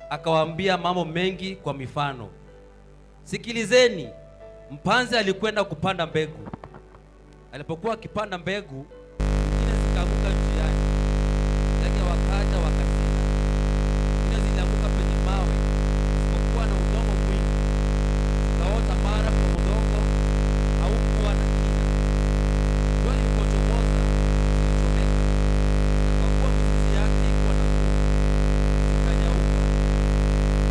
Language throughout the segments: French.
akawaambia mambo mengi kwa mifano. Sikilizeni, mpanzi alikwenda kupanda mbegu. Alipokuwa akipanda mbegu, nyingine zikaanguka njiani, ndege wakaja wakasila. Nyingine zilianguka penye mawe, zisipokuwa na udongo mwingi, zikaota mara kwa udongo haukuwa na kina. Jua lilipochomoza zilichomeka, na kwa kuwa mizizi yake ilikuwa na nguvu, zikanyauka.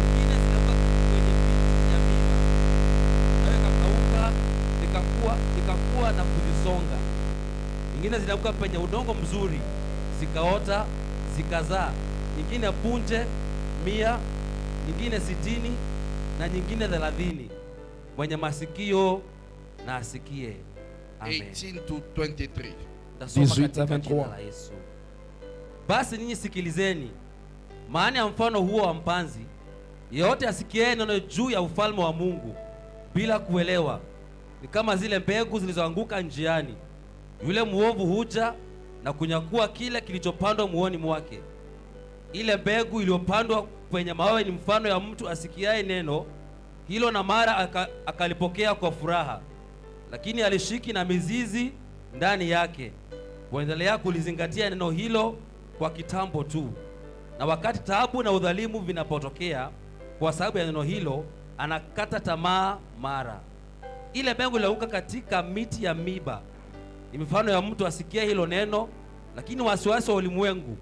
Nyingine zilianguka kwenye miti ya miiba, nayo ikakauka, ikakua na kuzisonga. Nyingine zilianguka penye udongo mzuri, zikaota, zikazaa. Nyingine punje 100, nyingine 60, na nyingine 30. Mwenye masikio na asikie. Amen. 18 to 23. Tasoma katika jina la Yesu. Basi ninyi sikilizeni maana ya mfano huo wa mpanzi. Yeyote asikie neno juu ya ufalme wa Mungu bila kuelewa, ni kama zile mbegu zilizoanguka njiani. Yule muovu huja na kunyakua kile kilichopandwa muoni mwake. Ile mbegu iliyopandwa kwenye mawe ni mfano ya mtu asikiaye neno hilo, na mara akalipokea kwa furaha, lakini alishiki na mizizi ndani yake, kuendelea kulizingatia neno hilo kwa kitambo tu. Na wakati taabu na udhalimu vinapotokea kwa sababu ya neno hilo, anakata tamaa mara. Ile mbegu ilianguka katika miti ya miba ni mfano ya mtu asikia hilo neno, lakini wasiwasi wa ulimwengu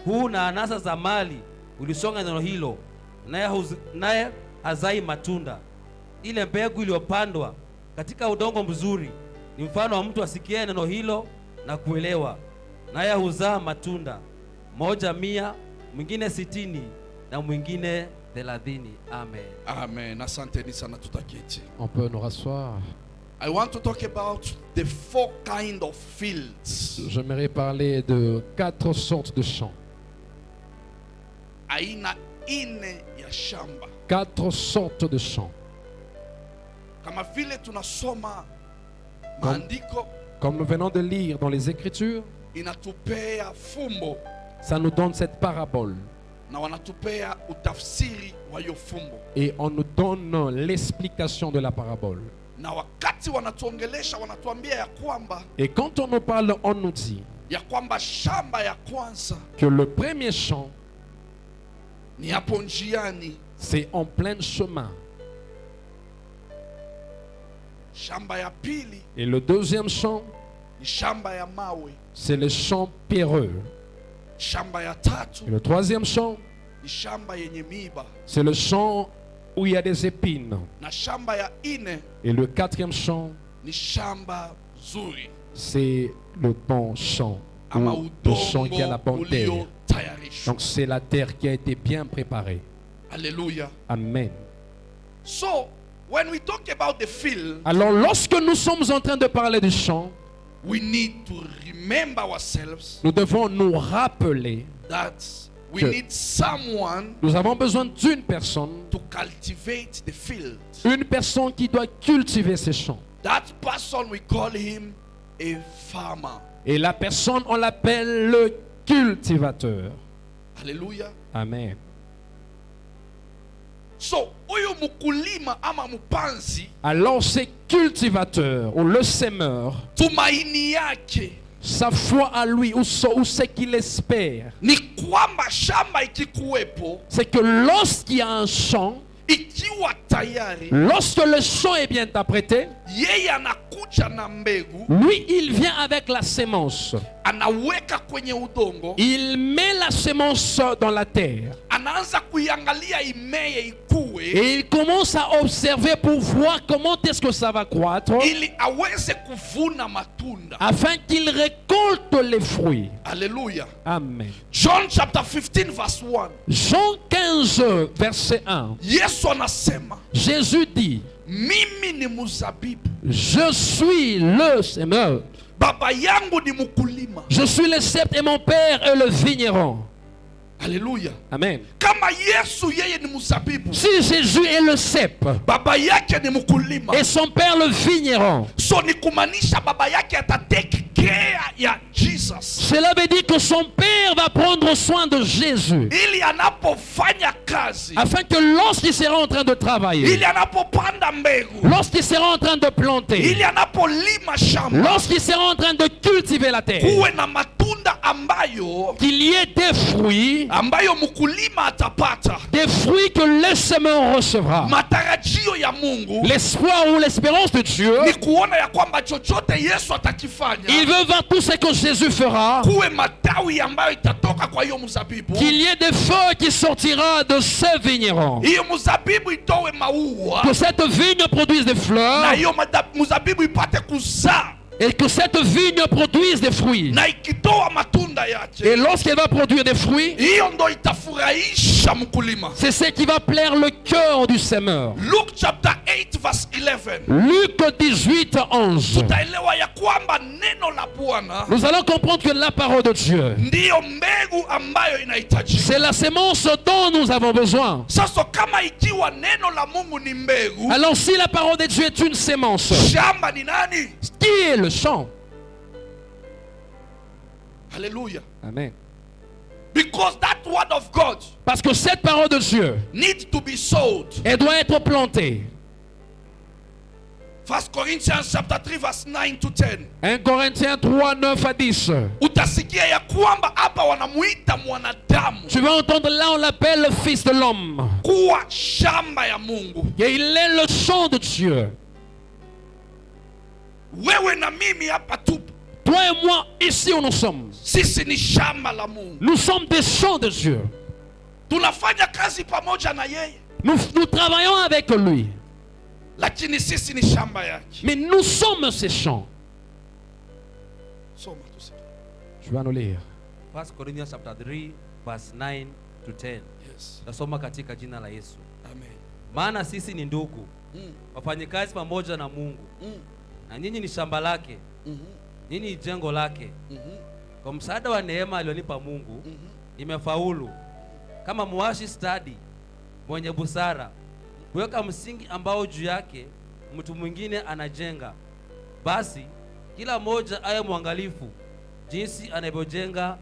huu na anasa za mali ulisonga neno hilo, naye hazai matunda. Ile mbegu iliyopandwa katika udongo mzuri ni mfano wa mtu asikia neno hilo na kuelewa, naye huzaa matunda, moja 100, mwingine 60, na mwingine 30. Amen. Amen. Asante sana, tutaketi. On peut nous rasseoir. I want to talk about the 4 kind of fields. J'aimerais parler de 4 sortes de champs. Aina 4 ya shamba. 4 sortes de champs. Kama vile tunasoma maandiko, comme nous venons de lire dans les Écritures, inatupea fumbo ça nous donne cette parabole. na wanatupea utafsiri wa hiyo fumbo. Et on nous donne l'explication de la parabole. Na wakati wanatuongelesha wanatuambia ya kwamba, et quand on nous parle, on nous dit ya kwamba shamba ya kwanza que le premier champ, ni hapo njiani. c'est en plein chemin. Shamba ya pili, et le deuxième champ, ni shamba ya mawe. c'est le champ pierreux. Shamba ya tatu, et le troisième champ, ni shamba yenye miiba. c'est le champ où il y a des épines. Na shamba ya ine, et le quatrième champ, ni shamba zuri, c'est le bon champ, ama ou le champ qui a la bonne terre. uliotayarishwa. Donc c'est la terre qui a été bien préparée. Alléluia. Amen. So when we talk about the field, Alors lorsque nous sommes en train de parler du champ, we need to remember ourselves nous devons nous rappeler that we que need someone nous avons besoin d'une personne, to cultivate the field. une personne qui doit cultiver ces champs. That person, we call him a farmer. Et la personne, on l'appelle le cultivateur. Hallelujah. Amen. So huyu mkulima ama mpanzi, Alors ces cultivateurs ou le semeur, tumaini yake sa foi à lui ou ce qu'il espère, ni kwamba shamba ikikuwepo, c'est que lorsqu'il y a un champ, ikiwa tayari, lorsque le champ est bien apprêté, yeye anakuja na mbegu, lui il vient avec la sémence. anaweka kwenye udongo, Il met la sémence dans la terre. anaanza kuiangalia imeye ikue, Et il commence à observer pour voir comment est-ce que ça va croître, ili aweze kuvuna matunda. afin qu'il récolte les fruits. Hallelujah. Amen. John chapter 15 verse 1. Jean 15, verset 1. Yesu anasema, Jésus dit, mimi ni mzabibu, je suis le semeur. baba yangu ni mkulima. Je suis le sceptre et mon père est le vigneron. Haleluya. Amen. Kama Yesu yeye ni mzabibu, Si Jésus est le cep baba yake ni mkulima, et son père le vigneron, so ni kumaanisha baba yake atatake care ya Jesus, cela veut dire que son père va prendre soin de Jésus, ili anapofanya kazi, afin que lorsqu'il sera en train de travailler, ili anapopanda mbegu, lorsqu'il sera en train de planter, ili anapolima shamba, lorsqu'il sera en train de cultiver la terre, kuwe na matunda ambayo qu'il y ait des fruits mkulima atapata, des fruits que le semeur recevra. matarajio ya Mungu L'espoir ou l'espérance de Dieu, ni kuona ya kwamba chochote Yesu atakifanya, il veut voir tout ce que Jésus fera, kuwe matawi ambayo itatoka kwa hiyo mzabibu, qu'il y ait des feuilles qui sortira de ce vigneron, hiyo mzabibu itowe maua, que cette vigne produise des na fleurs hiyo mzabibu ipate kuzaa, et que cette vigne produise des fruits. na ikitoa matunda yake, Et lorsqu'elle va produire des fruits, hiyo ndo itafurahisha mkulima. c'est ce qui va plaire le cœur du semeur. Luke chapter 8 verse 11, Luc 18, 11. tutaelewa ya kwamba neno la Bwana Nous allons comprendre que la parole de Dieu, ndiyo mbegu ambayo inahitajika. c'est la semence dont nous avons besoin. Sasa kama ikiwa neno la Mungu ni mbegu, Alors si la parole de Dieu est une sémence, shamba ni nani? qui est le champ? Haleluya. Amen. Because that word of God Parce que cette parole de Dieu, needs to be sowed. elle doit être plantée. 1 Corinthians chapter 3 verse 9 to 10. 1 Corinthiens 3, 9 à 10. Utasikia ya kwamba hapa wanamuita mwanadamu Tu vas entendre là, on l'appelle le Fils de l'homme. kuwa shamba ya Mungu. Et il est le champ de Dieu. Wewe na mimi hapa tupo, Toi et moi, ici où nous sommes, sisi ni shamba la Mungu. nous sommes des champs de Dieu. Tunafanya kazi pamoja na yeye, Nous travaillons avec lui. lakini sisi ni shamba yake. Mais nous sommes ces champs. Soma tu. Tu vas nous lire. 1 Corinthians chapter 3 verse 9 to 10. Yes. Tasoma katika jina la Yesu. Amen. Maana sisi ni ndugu, wafanyikazi pamoja na Mungu, na nyinyi ni shamba lake, nyinyi ni jengo lake. Kwa msaada wa neema alionipa Mungu, nimefaulu kama mwashi stadi mwenye busara kuweka msingi ambao juu yake mtu mwingine anajenga. Basi kila mmoja awe mwangalifu jinsi anavyojenga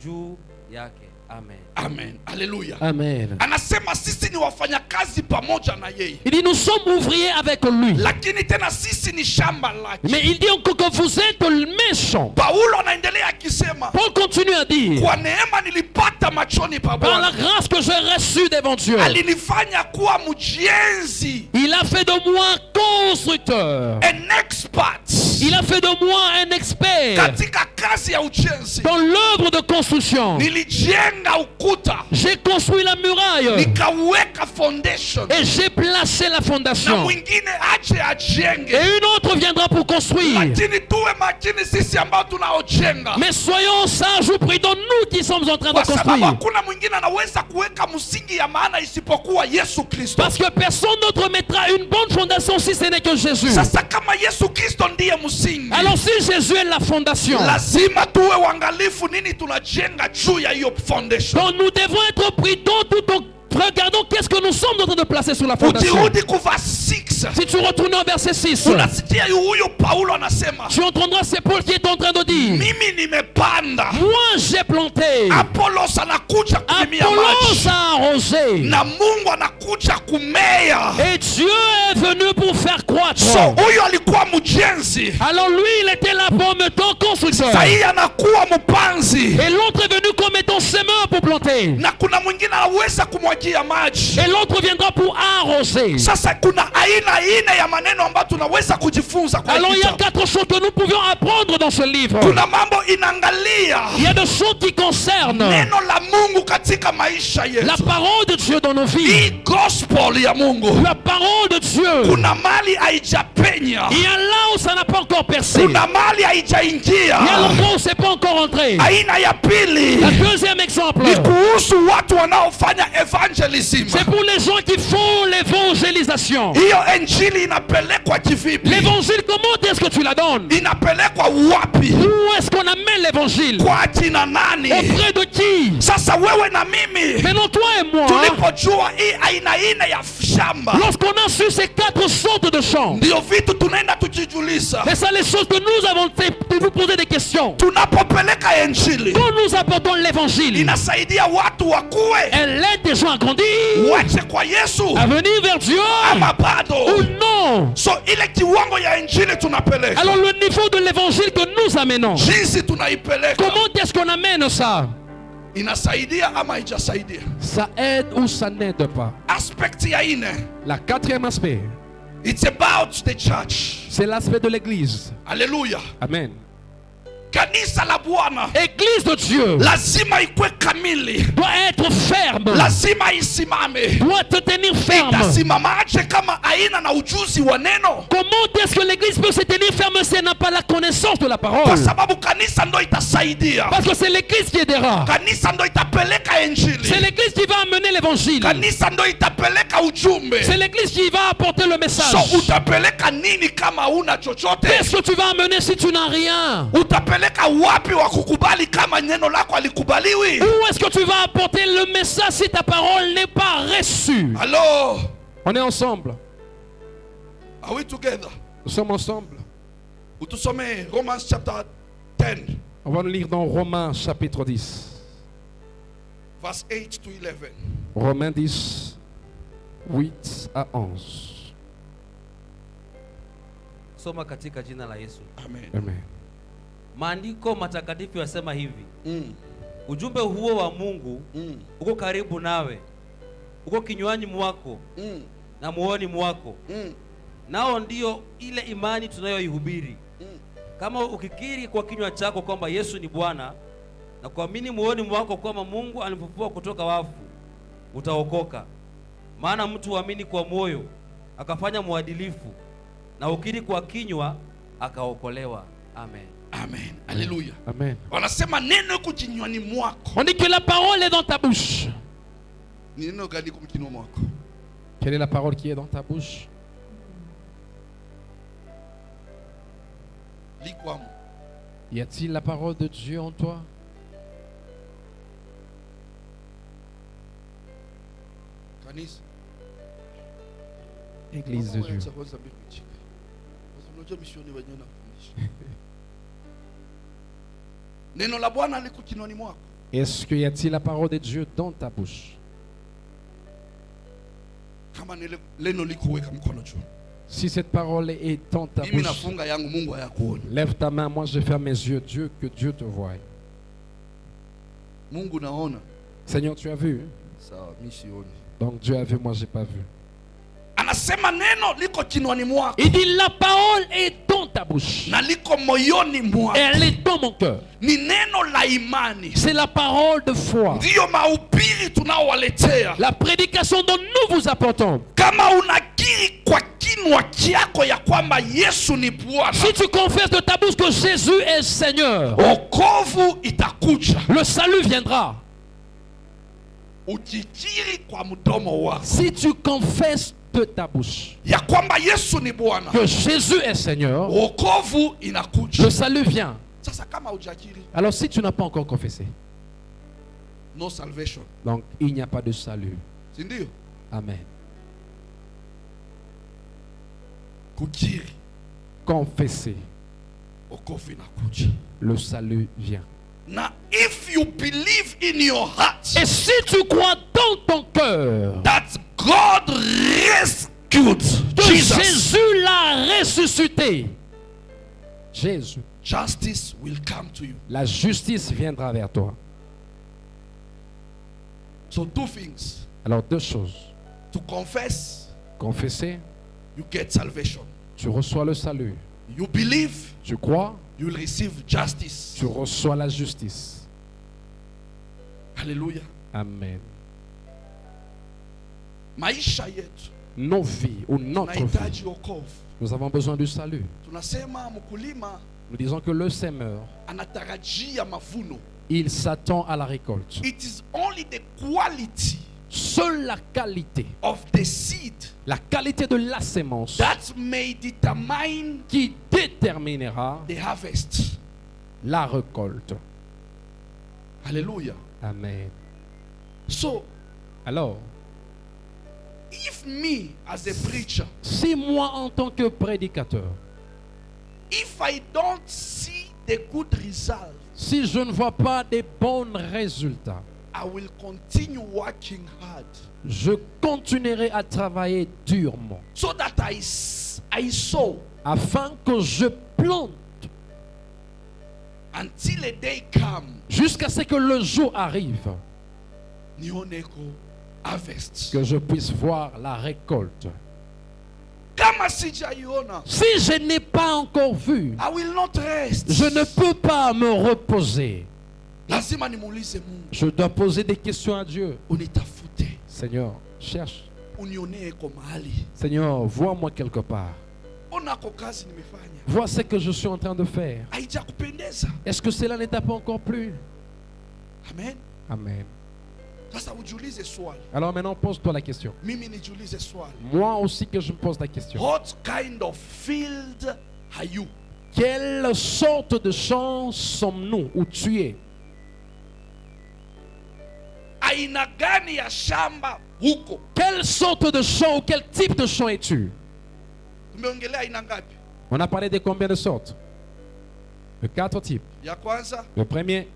juu yake. Amen. Amen. Haleluya. Amen. Anasema sisi ni wafanyakazi pamoja na yeye, Il dit nous sommes ouvriers avec lui. lakini tena sisi ni shamba lake. Mais il dit encore que vous êtes mes champs. Paulo anaendelea akisema, Paul continue à dire, kwa neema nilipata machoni pa par la Bwana, grâce que j'ai reçue devant Dieu, alinifanya kuwa mjenzi, il a fait de moi constructeur. an expert Il a fait de moi un expert katika kazi ya ujenzi. dans l'œuvre de construction. Nilijenga ukuta, J'ai construit la muraille nikaweka foundation, et j'ai placé la na fondation. mwingine aje ajenge. Et une autre viendra pour construire. Lakini tuwe makini sisi ambao tunaojenga, Mais soyons sages ou prudents, nous qui sommes en train de kwa sababu construire. hakuna mwingine anaweza kuweka msingi ya maana isipokuwa Yesu Kristo. Parce que personne d'autre mettra une bonne fondation si ce n'est que Jésus. Sasa kama Yesu Kristo ndiye msingi, Alors si Jésus est la fondation, lazima tuwe waangalifu nini tunajenga juu ya hiyo foundation. donc nous devons être prudents tout en regardant qu'est-ce que nous sommes en train de placer sur la fondation. Ukirudi ku verse 6, Si tu retournes au verset 6, unasikia huyo Paulo anasema, tu entendras c'est Paul qui est en train de dire, mimi nimepanda, moi j'ai planté, Apollos anakuja kulimia Apollos maji, a arrosé, na Mungu anakuja kumea. et Dieu est venu pour faire croître. So huyo alikuwa mjenzi, Alors lui il était là comme étant constructeur, sahii anakuwa mpanzi, et l'autre est venu comme étant semeur pour planter, na kuna mwingine anaweza kumwagia maji. et l'autre viendra pour arroser. Sasa kuna aina ine ya maneno ambayo tunaweza kujifunza kwa Alors il y a kitabu. 4 choses que nous pouvions apprendre dans ce livre. Kuna mambo inaangalia Il y a des choses qui concernent neno la Mungu katika maisha la yetu. parole de Dieu dans nos vies. Iko gospel ya Mungu La parole de Dieu. kuna mali haijapenya, Il y a là où ça n'a pas encore percé. kuna mali Il y a haijaingia. l'endroit où c'est pas encore entré. Aina ya pili Le deuxième exemple, ni kuhusu watu wanaofanya evangelism. c'est pour les gens qui font l'évangélisation. Hiyo injili inapelekwa kivipi? L'évangile, comment est-ce que tu la donnes? Inapelekwa wapi? Où est-ce qu'on amène l'évangile? Kwa jina nani? Auprès de qui? Sasa wewe na mimi Maintenant toi et moi, tulipojua hii aina ine ya shamba, lorsqu'on a su ces 4 sortes de champs, ndio vitu tunaenda tukijiuliza. c'est ça les choses que nous avons fait de vous poser des questions. Tunapopeleka injili Quand nous apportons l'évangile, inasaidia watu wakue elle aide des gens à grandir, wache kwa Yesu à venir vers Dieu ama bado. ou non. So ile kiwango ya injili tunapeleka, Alors le niveau de l'évangile que nous amenons, jinsi tunaipeleka comment est-ce qu'on amène ça? inasaidia ama haijasaidia? Ça aide ou ça n'aide pas? Aspect ya ine, La quatrième aspect, it's about the church. c'est l'aspect de l'église. Haleluya. Amen. Kanisa la Bwana Église de Dieu lazima ikwe kamili, doit être ferme, lazima isimame. doit te tenir ferme. Itasimamaje kama aina na ujuzi wa neno? Comment est-ce que l'église peut se tenir ferme si elle n'a pas la connaissance de la Kwa parole? sababu kanisa ndo itasaidia, Parce que c'est l'église qui aidera. kanisa ndo itapeleka C'est injili, l'église qui va amener l'évangile. kanisa ndo itapeleka ujumbe. C'est l'église qui va apporter le message. So utapeleka nini kama una chochote? Qu'est-ce que tu vas amener si tu n'as rien? Utapeleka wapi wa kukubali kama neno lako alikubaliwi? Où est-ce que tu vas apporter le message si ta parole n'est pas reçue? Hello, On est ensemble. are we together? Nous sommes ensemble. Utusome Romans chapter 10 On va nous lire dans Romains chapitre 10. verse 8 to 11. Romains 10, 8 à 11. Soma katika jina la Yesu. Amen. Amen. Maandiko matakatifu yasema hivi: Mm. ujumbe huo wa Mungu Mm. uko karibu nawe, uko kinywani mwako Mm. na muoni mwako, Mm. nao ndio ile imani tunayoihubiri. Mm. Kama ukikiri kwa kinywa chako kwamba Yesu ni Bwana na kuamini moyoni mwako kwamba Mungu alimfufua kutoka wafu, utaokoka. Maana mtu huamini kwa moyo akafanya mwadilifu, na ukiri kwa kinywa akaokolewa. Amen. Amen. Haleluya. Amen. Wanasema neno iko kinywani mwako. On dit que la parole est dans ta bouche. Ni neno gani iko kinywani mwako? Quelle est la parole qui est dans ta bouche? Likwamo. Y a-t-il la parole de Dieu en toi? Kanisa. Église de Dieu. Neno la Bwana liko kinywani mwako. Est-ce qu'il y a-t-il la parole de Dieu dans ta bouche? Kama neno liko weka mkono juu. Si cette parole est dans ta Mimi bouche, nafunga yangu, Mungu hayakuona. lève ta main, moi je ferme mes yeux, Dieu, que Dieu te voie. Mungu naona. Seigneur, tu as vu? Sawa, mimi sioni. Donc Dieu a vu, moi j'ai pas vu. Anasema neno liko kinywani mwako Il dit la parole est dans ta bouche. na liko moyoni mwako. Elle est dans mon cœur. Ni neno la imani. C'est la parole de foi. Ndiyo mahubiri tunaowaletea. La prédication dont nous vous apportons. Kama unakiri kwa kinywa chako ya kwamba Yesu ni Bwana, Si tu confesses de ta bouche que Jésus est Seigneur, wokovu itakuja. le salut viendra. Ukikiri kwa mdomo wako Si tu confesses de ta bouche ya kwamba Yesu ni Bwana, que Jésus est Seigneur, wokovu inakuja. le salut vient. Sasa kama hujakiri, Alors si tu n'as pas encore confessé, no salvation. donc il n'y a pas de salut. Si ndio? Amen. Kukiri, Confesser, wokovu inakuja. le salut vient. Na if you believe in your heart Et si tu crois dans ton cœur that God rescued que Jesus, Jésus l'a ressuscité, Jésus, justice will come to you. la justice viendra vers toi. So two things. Alors deux choses. To confess, Confesser, you get salvation. tu reçois le salut. You believe, Tu crois, you will receive justice. tu reçois la justice. Hallelujah. Amen. maisha yetu nos vies ou notre vie, tunahitaji wokovu. nous avons besoin du salut. Tunasema mkulima Nous disons que le semeur, anatarajia mavuno. il s'attend à la récolte. It is only the quality Seule la qualité, of the seed la qualité de la sémence that may determine qui déterminera the harvest. la récolte. Hallelujah. Amen. So, Alors, if me as a preacher, si moi en tant que prédicateur, if I don't see the good result, si je ne vois pas des bons résultats, I will continue working hard je continuerai à travailler durement so that I sow afin que je plante until a day come jusqu'à ce que le jour arrive, nioneko harvest. que je puisse voir la récolte. Kama sijaiona, Si je n'ai pas encore vu, I will not rest. je ne peux pas me reposer. Lazima nimuulize Mungu, Je dois poser des questions à Dieu. unitafute, Seigneur, cherche. unionee kwa mahali. Seigneur, vois-moi quelque part. Ona ko kazi nimefanya. Vois ce que je suis en train de faire. Haijakupendeza. Est-ce que cela ne t'a pas encore plu? Amen. Amen. Sasa ujiulize swali. Alors maintenant, pose-toi la question. Mimi nijiulize swali. Moi aussi que je me pose la question. What kind of field are you? Quelle sorte de champ sommes-nous ou tu es? Aina gani ya shamba huko? Quelle sorte de champ ou quel type de champ es-tu? Tumeongelea aina ngapi? On a parlé de combien de sortes? De 4 types. Ya kwanza, Le premier,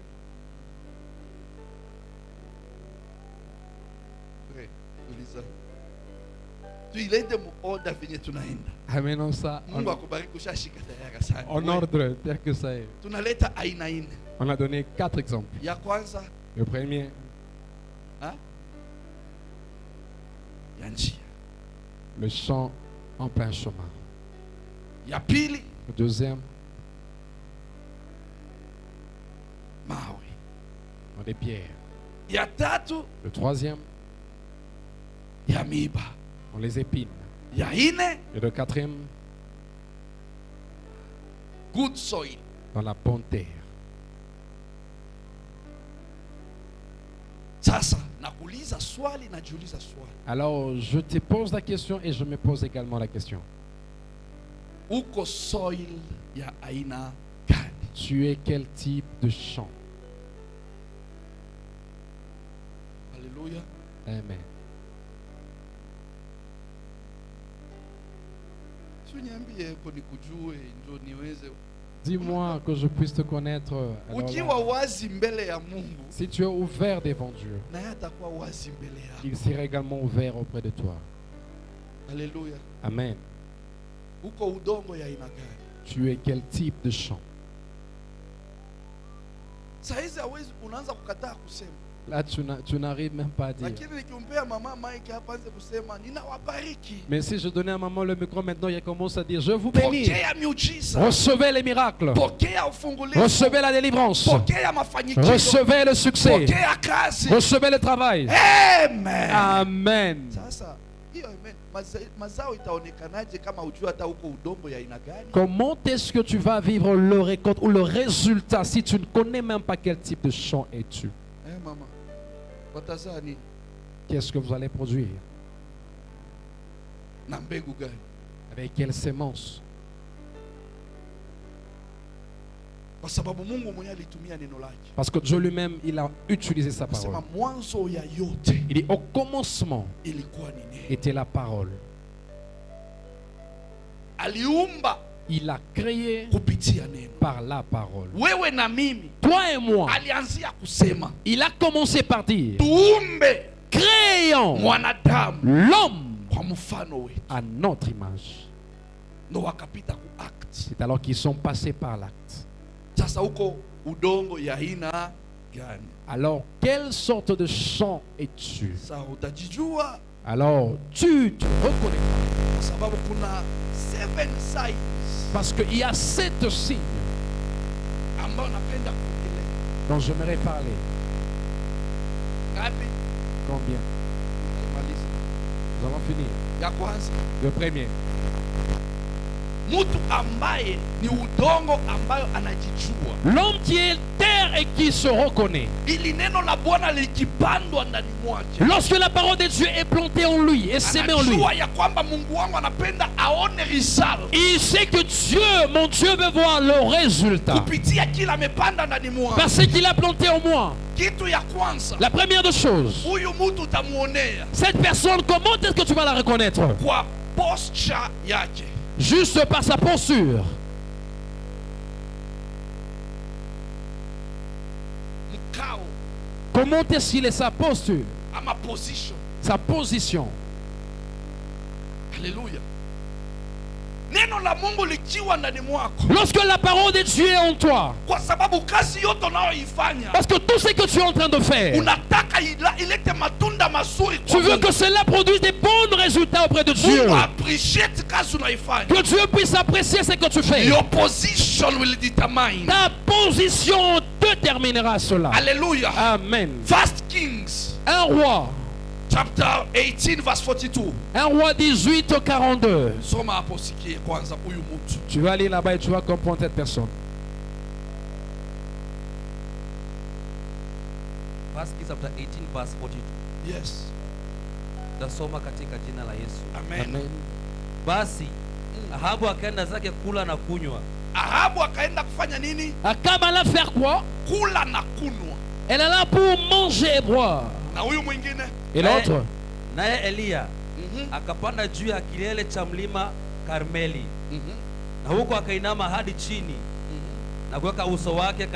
uliza. Tuilete mu order venye tunaenda. amenons ça Mungu akubariki, ushashika tayari sana. en ordre tel que ça est. Tunaleta aina nne. On a donné 4 exemples. Ya kwanza, Le premier, ha? Ya njia. le champ en plein chemin. Ya pili, Le deuxième, mawe. dans des pierres. Ya tatu, Le troisième, ya miba. dans les épines. Ya nne, Et le quatrième, good soil. dans la bonne terre. Sasa nakuuliza swali, najiuliza swali. Alors, je te pose la question et je me pose également la question. Uko soil ya aina gani? Tu es quel type de champ? Haleluya. Amen. Tunyambie ko nikujue ndio niweze. Dis-moi que je puisse te connaître. Alors là, Ukiwa wazi mbele ya Mungu, si tu es ouvert devant Dieu, naye atakuwa wazi mbele yako. il sera également ouvert auprès de toi. Haleluya. Amen. Uko udongo ya aina gani? Tu es quel type de champ? Saizi hawezi, unaanza kukataa kusema. Là, tu n'arrives même pas à dire. Lakini nikimpea mama Mike hapa anze kusema ninawabariki. Mais si je donnais à maman le micro maintenant, il commence à dire, je vous bénis. Pokea miujiza. Recevez les miracles. Pokea ufungulivu. Recevez la délivrance. Pokea mafanikio. Recevez le succès. Pokea kazi. Recevez le travail. Amen. Amen. Sasa hiyo amen. Mazao itaonekanaje kama ujua hata huko udongo ya aina gani? Comment est-ce que tu vas vivre le récolte ou le résultat si tu ne connais même pas quel type de champ es-tu? Mama. Watazaa nini? Qu'est-ce que vous allez produire? Na mbegu gani? Avec quelle sémence? Kwa sababu Mungu mwenyewe alitumia neno lake. Parce que Dieu lui-même, il a utilisé sa parole. Sema mwanzo ya yote Il dit, au commencement ilikuwa ni neno. était la parole. Aliumba Il a créé kupitia neno. par la parole. Wewe na mimi Toi et moi, alianzia kusema il a commencé par dire, tuumbe créons mwanadamu l'homme kwa mfano wetu. à notre image. Ndo wakapita ku act. C'est alors qu'ils sont passés par l'acte. Sasa huko udongo ya aina gani? Alors, quelle sorte de champ es-tu? Sasa utajijua Alors, tu te reconnais kwa sababu kuna 7 signs parce qu'il y a 7 signes ambao napenda kuongelea. dont j'aimerais parler. Ngapi? Combien? Maliza. Nous allons finir. Ya kwanza, Le premier. mtu ambaye ni udongo ambayo anajijua. L'homme qui est terre et qui se reconnaît. Ili neno la Bwana likipandwa ndani mwake. Lorsque la parole de Dieu est plantée en lui et sémée en lui. Anajua ya kwamba Mungu wangu anapenda aone result. Il sait que Dieu, mon Dieu, veut voir le résultat. Kupitia kila amepanda ndani mwake. Parce qu'il a planté en moi. Kitu ya kwanza. La première des choses. Huyu mtu utamuonea. Cette personne, comment est-ce que tu vas la reconnaître? Kwa posture yake. Juste par sa posture. Mkao. Comment est-ce qu'il est sa posture? Ama position. Sa position. Alléluia. Neno la Mungu likiwa ndani mwako. Lorsque la parole de Dieu est en toi. Kwa sababu kazi yote unayoifanya. Parce que tout ce que tu es en train de faire. Unataka ilete matunda mazuri kwa Tu veux Mungu. que cela produise des bons résultats auprès de Dieu. Mungu appreciate kazi unaifanya. Que Dieu puisse apprécier ce que tu fais. Your position will determine. Ta position déterminera cela. Alléluia. Amen. First Kings Un roi. chapter 18 verse 42. Un roi 18 au 42. Soma hapo sikie kwanza huyu mtu. Tu vas aller là-bas et tu vas comprendre cette personne. First Kings chapter 18 verse 42. Yes. Tasoma katika jina la Yesu. Amen. Basi Ahabu akaenda zake kula na kunywa. Ahabu akaenda kufanya nini? Akab alla faire quoi? Kula na kunwa. Elle alla pour manger et boire. Na huyu mwingine? Et l'autre? Naye Eliya akapanda juu ya kilele cha mlima Karmeli. Na huko akainama hadi chini na kuweka uso wake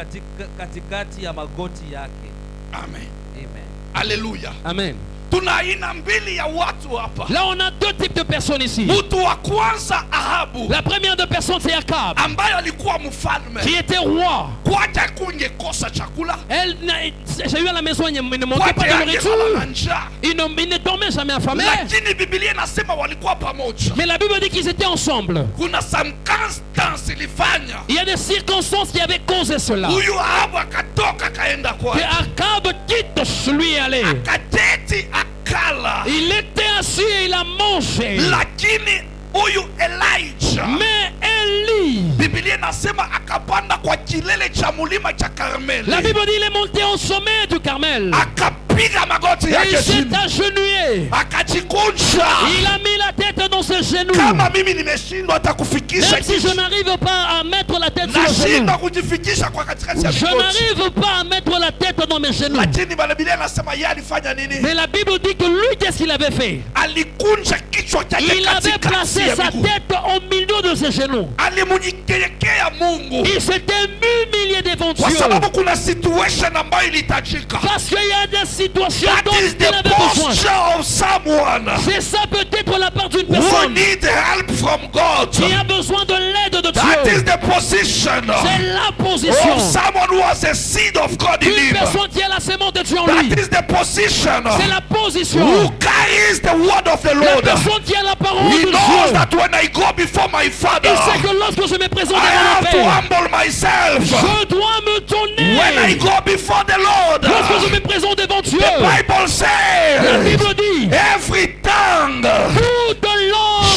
katikati ya magoti yake. Amen. Amen. Alléluia. Amen. Tuna aina mbili ya watu hapa. Là, on a deux types de personnes ici. Mtu wa kwanza Ahabu. La première de personnes, c'est Akab, Ambaye alikuwa mfalme. qui était roi. Kwaje kungekosa chakula? J'ai eu à la maison, il ne manquait pas Kwaje de angelala na nourriture. njaa? Il ne dormait jamais affamé. Lakini Biblia inasema walikuwa pamoja. Mais la Bible dit qu'ils étaient ensemble. Kuna circumstance ilifanya Il y a des circonstances qui avaient causé cela. huyu Ahabu akatoka kaenda Que kwake. Akab quitte lui et allait. Akateti akala. Il était assis et il a mangé. Lakini huyu Elijah, Mais Élie, Biblia inasema akapanda kwa kilele cha mulima cha Karmeli. la Bible dit il est monté au sommet du Carmel. Akapiga magoti Et yake il s'est chini. agenouillé. Akajikunja. Il a mis la tête dans ses genoux. Kama mimi nimeshindwa hata kufikisha Même si je kitu. n'arrive pas à mettre la tête sur le genou. Nashindwa kujifikisha kwa katikati ya Je magoti. n'arrive pas à mettre la tête dans mes genoux. Lakini Biblia inasema yeye alifanya nini? Mais la Bible dit que lui, qu'est-ce qu'il avait fait? Alikunja kichwa chake Il avait katikati placé ya sa miguu. tête au milieu de ses genoux. Alimunyenyekea Mungu. Il s'était humilié devant Kwa Dieu. sababu kuna situation ambayo ilihitajika. Parce qu'il y a des situations That dont is il the avait besoin. posture of someone C'est ça peut-être la part d'une who personne need help from God. qui a besoin de l'aide de That is Dieu. the position C'est la of position someone who has a seed of God in d'une him. personne qui a la sémence de Dieu en lui. That is the position C'est la position who carries the word of the la Lord. personne qui a la parole He de knows Dieu. that when I go before my Father, Il sait que lorsque je me présente I devant have mon to Père, humble myself. je dois me When I tourner. go before the Lord, Lorsque je me présente devant Dieu, the Bible la says, Bible dit every tongue toute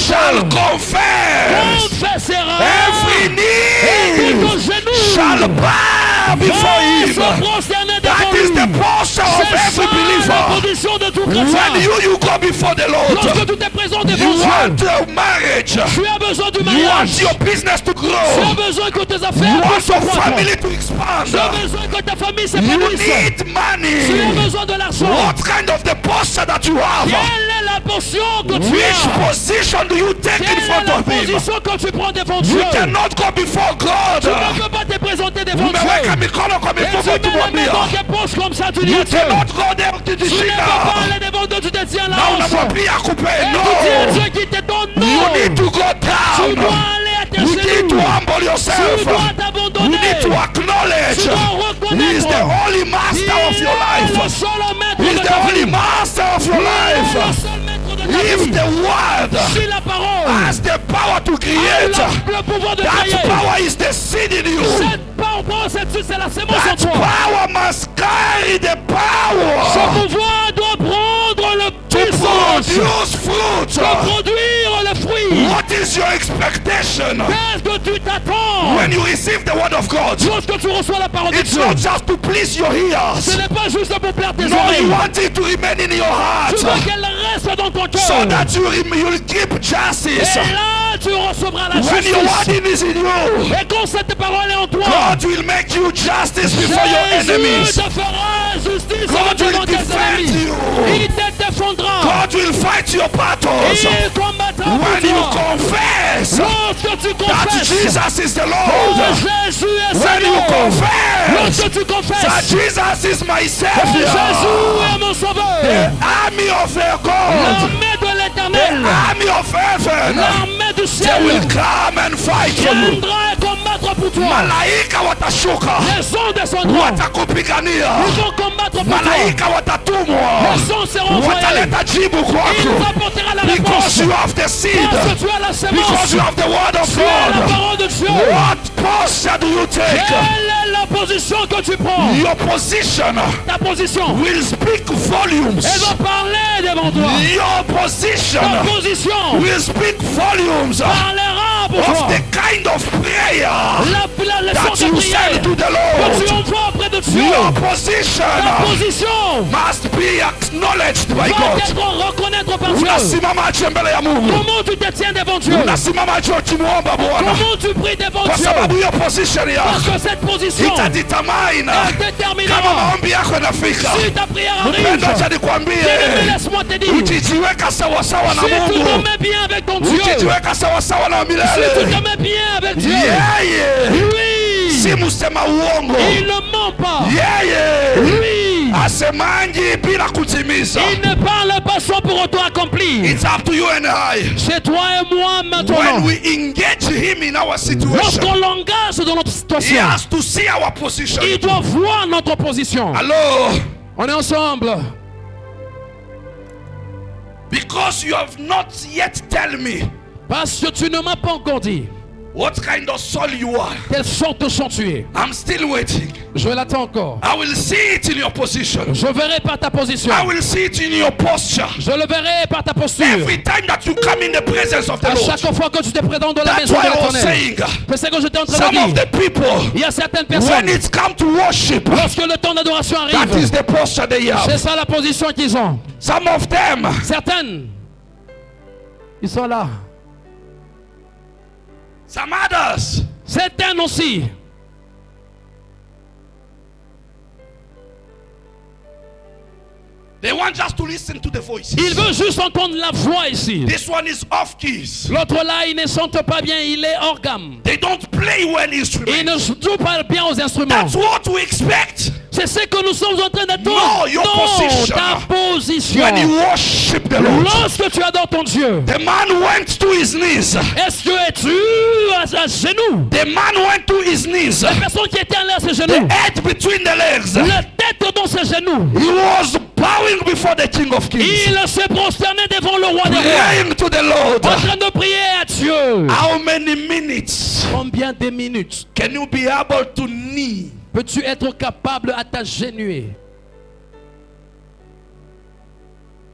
shall langue confess, confessera every et knee tout genou shall bow before va se him. prosterner devant That is lui. the posture of C'est every ça la believer. position de tout When chrétien. you go before the Lorsque Lord, tu t'es présent you devant want Dieu, a marriage, tu as besoin du you mariage. want your business to Tu as grow, besoin que tes you affaires want puissent your croître. family to Tu as expand, besoin que ta famille you s'épanouisse. need Tu as money. besoin de l'argent. What kind of the posture that you have? Quelle est la portion que tu Which as? position do you take Quelle in est front la of him? position que tu prends devant Dieu? You cannot go before God. Tu ne peux pas te présenter devant Umeweka Dieu. mikono kwa Et tu mifuko mets les mains ukimwambia. dans tes poches comme ça, tu dis à You Dieu. cannot go there Tu ne peux pas ukijishika aller devant Dieu, tu te tiens là. na unamwambia akupe. Et tu dis à No. Dieu qui te donne You non. need to go Tu dois down. aller à tes You need to genoux. humble Tu yourself. dois You t'abandonner. need to acknowledge Tu dois He is reconnaître. the only Il master of your est le life. seul maître He is de the ta only vie. master of your Il est life. le seul maître de ta If vie. the word Si la parole has the power to create, a le pouvoir de that créer, power is the seed in you. cette parole, c'est la sémence en That toi. power must carry the Ce power pouvoir doit prendre le to puissance produce fruit. de produire le fruit. What is your expectation Qu'est-ce que tu t'attends when you receive the word of God? lorsque tu reçois la parole de It's Dieu? not just to please your Ce ears. n'est pas juste pour plaire tes No, you oreilles. want it to remain in your heart Tu veux qu'elle reste dans ton so cœur. that you'll keep justice. Et là, tu recevras la When your justice. word is in you, Et quand cette parole est en toi, God will make you justice before your Jésus enemies. te fera justice God devant will tes defend ennemis. you. Il te défendra. God will fight your battles. Il combattra pour When you toi. confess Lorsque tu that confesses Jesus is the que Lord, Jésus est when you Seigneur, confess lorsque tu that confesses Jesus is my que Savior, Jésus est mon sauveur, army of their God, l'armée de the l'éternel, army of heaven, l'armée du they ciel will come and fight for you. viendra et combattre pour toi. Malaika watashuka, Les anges descendront. watakupigania. Ils vont combattre pour toi. Malaika watatumwa, Les anges seront envoyés. wataleta jibu Il kwako. apportera la Because réponse. you have the seed, Parce que tu as la because sémence. you have the word of Tu as la God. parole de Dieu. What posture do you take? Quelle est la position que tu prends? Your position Ta position. will speak volumes. Elle va parler devant toi. Your position Ta position will speak volumes parlera pour of toi. the kind of prayer Le that son de you prière send to the que tu Lord. envoies auprès de Dieu. Your Ta position position must be acknowledged by va God. être reconnaître par Dieu. Unasimama aje mbele ya Mungu. Comment tu te tiens devant Dieu? Unasimama aje ukimuomba Bwana. Comment tu pries devant Kwa Dieu? sababu hiyo position Parce yako que cette position itadetermine elle kama déterminera maombi yako yanafika. si ta prière arrive. Mpendo, acha Bien-aimé, nikwambie, laisse-moi te dire, ukijiweka sawasawa na si tu te Mungu, mets bien avec ton Dieu, ukijiweka sawasawa na si tu milele, te mets bien avec Dieu, yeye si lui, msema uongo, il ne ment pas. yeye Lui, asemangi bila kutimiza. il ne parle pas sans pour autant accomplir. It's up to you and I. C'est toi et moi maintenant. When we engage him in our situation, Lorsqu'on l'engage dans notre he situation, has to see our position. il doit voir notre position. Hello? On est ensemble. Because you have not yet tell me Parce que tu ne m'as pas encore dit what kind of soul you are. quelle sorte de sang tu es. I'm still waiting. Je l'attends encore. I will see it in your position. Je verrai par ta position. I will see it in your posture. Je le verrai par ta posture. Every time that you come in the presence of the À Lord. chaque fois que tu te présentes dans la That's maison why de I was l'Éternel. saying, C'est ce que j'étais en train de some of dire. the people, Il y a certaines when personnes, it's come to worship, lorsque le temps d'adoration that is arrive, the posture they c'est have. ça la position qu'ils ont. Some of them, Certaines, ils sont là. some others, Certaines aussi. they want just to listen to the voices. Il veut juste entendre la voix ici. This one is off keys. L'autre là, il ne chante pas bien, il est hors gamme. They don't play well Il instruments. ne joue pas bien aux instruments. That's what we expect. C'est ce que nous sommes en train d'attendre. No, your position. Ta position. When you worship the Lord, Lorsque tu adores ton Dieu, the man went to his knees. est-ce que es-tu à genoux? The man went to his knees. La personne qui était à ses The genoux, head between the legs. la tête dans ses genoux, He was bowing before the King of Kings, il s'est prosterné devant le roi des rois, praying to the Lord. en train de prier à Dieu. How many minutes Combien de minutes can you be able to kneel? peux-tu être capable à t'agenouiller?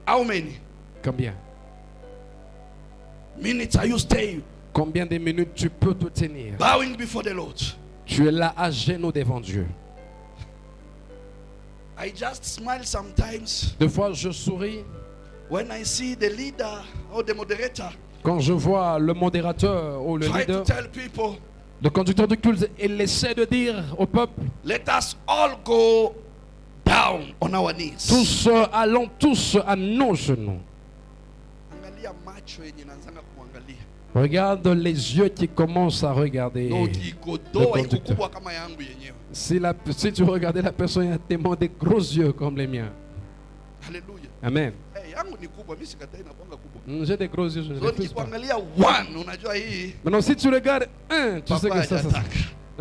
How many Combien? minutes are you staying Combien de minutes tu peux te tenir? bowing before the Lord? Tu es là à genoux devant Dieu. I just smile sometimes Des fois, je souris when I see the leader or the moderator quand je vois le modérateur ou le try to leader, tell people, le conducteur de culte, il essaie de dire au peuple, let us all go down on our knees. tous allons tous à nos genoux. Angalia macho yenye naanzanga kuangalia. Regarde les yeux qui commencent à regarder. No, Le kigodoa iko conducteur. kubwa kama yangu yenyewe. Si tu regardais la personne, elle a tellement des gros yeux comme les miens. Hallelujah. Amen. Hey, yangu ni kubwa, mimi sikatai inakuanga kubwa. J'ai des gros yeux, je ne So les pousse pas. nikikuangalia one, unajua hii Maintenant, si tu regardes un, tu sais papa que ça. hajataka.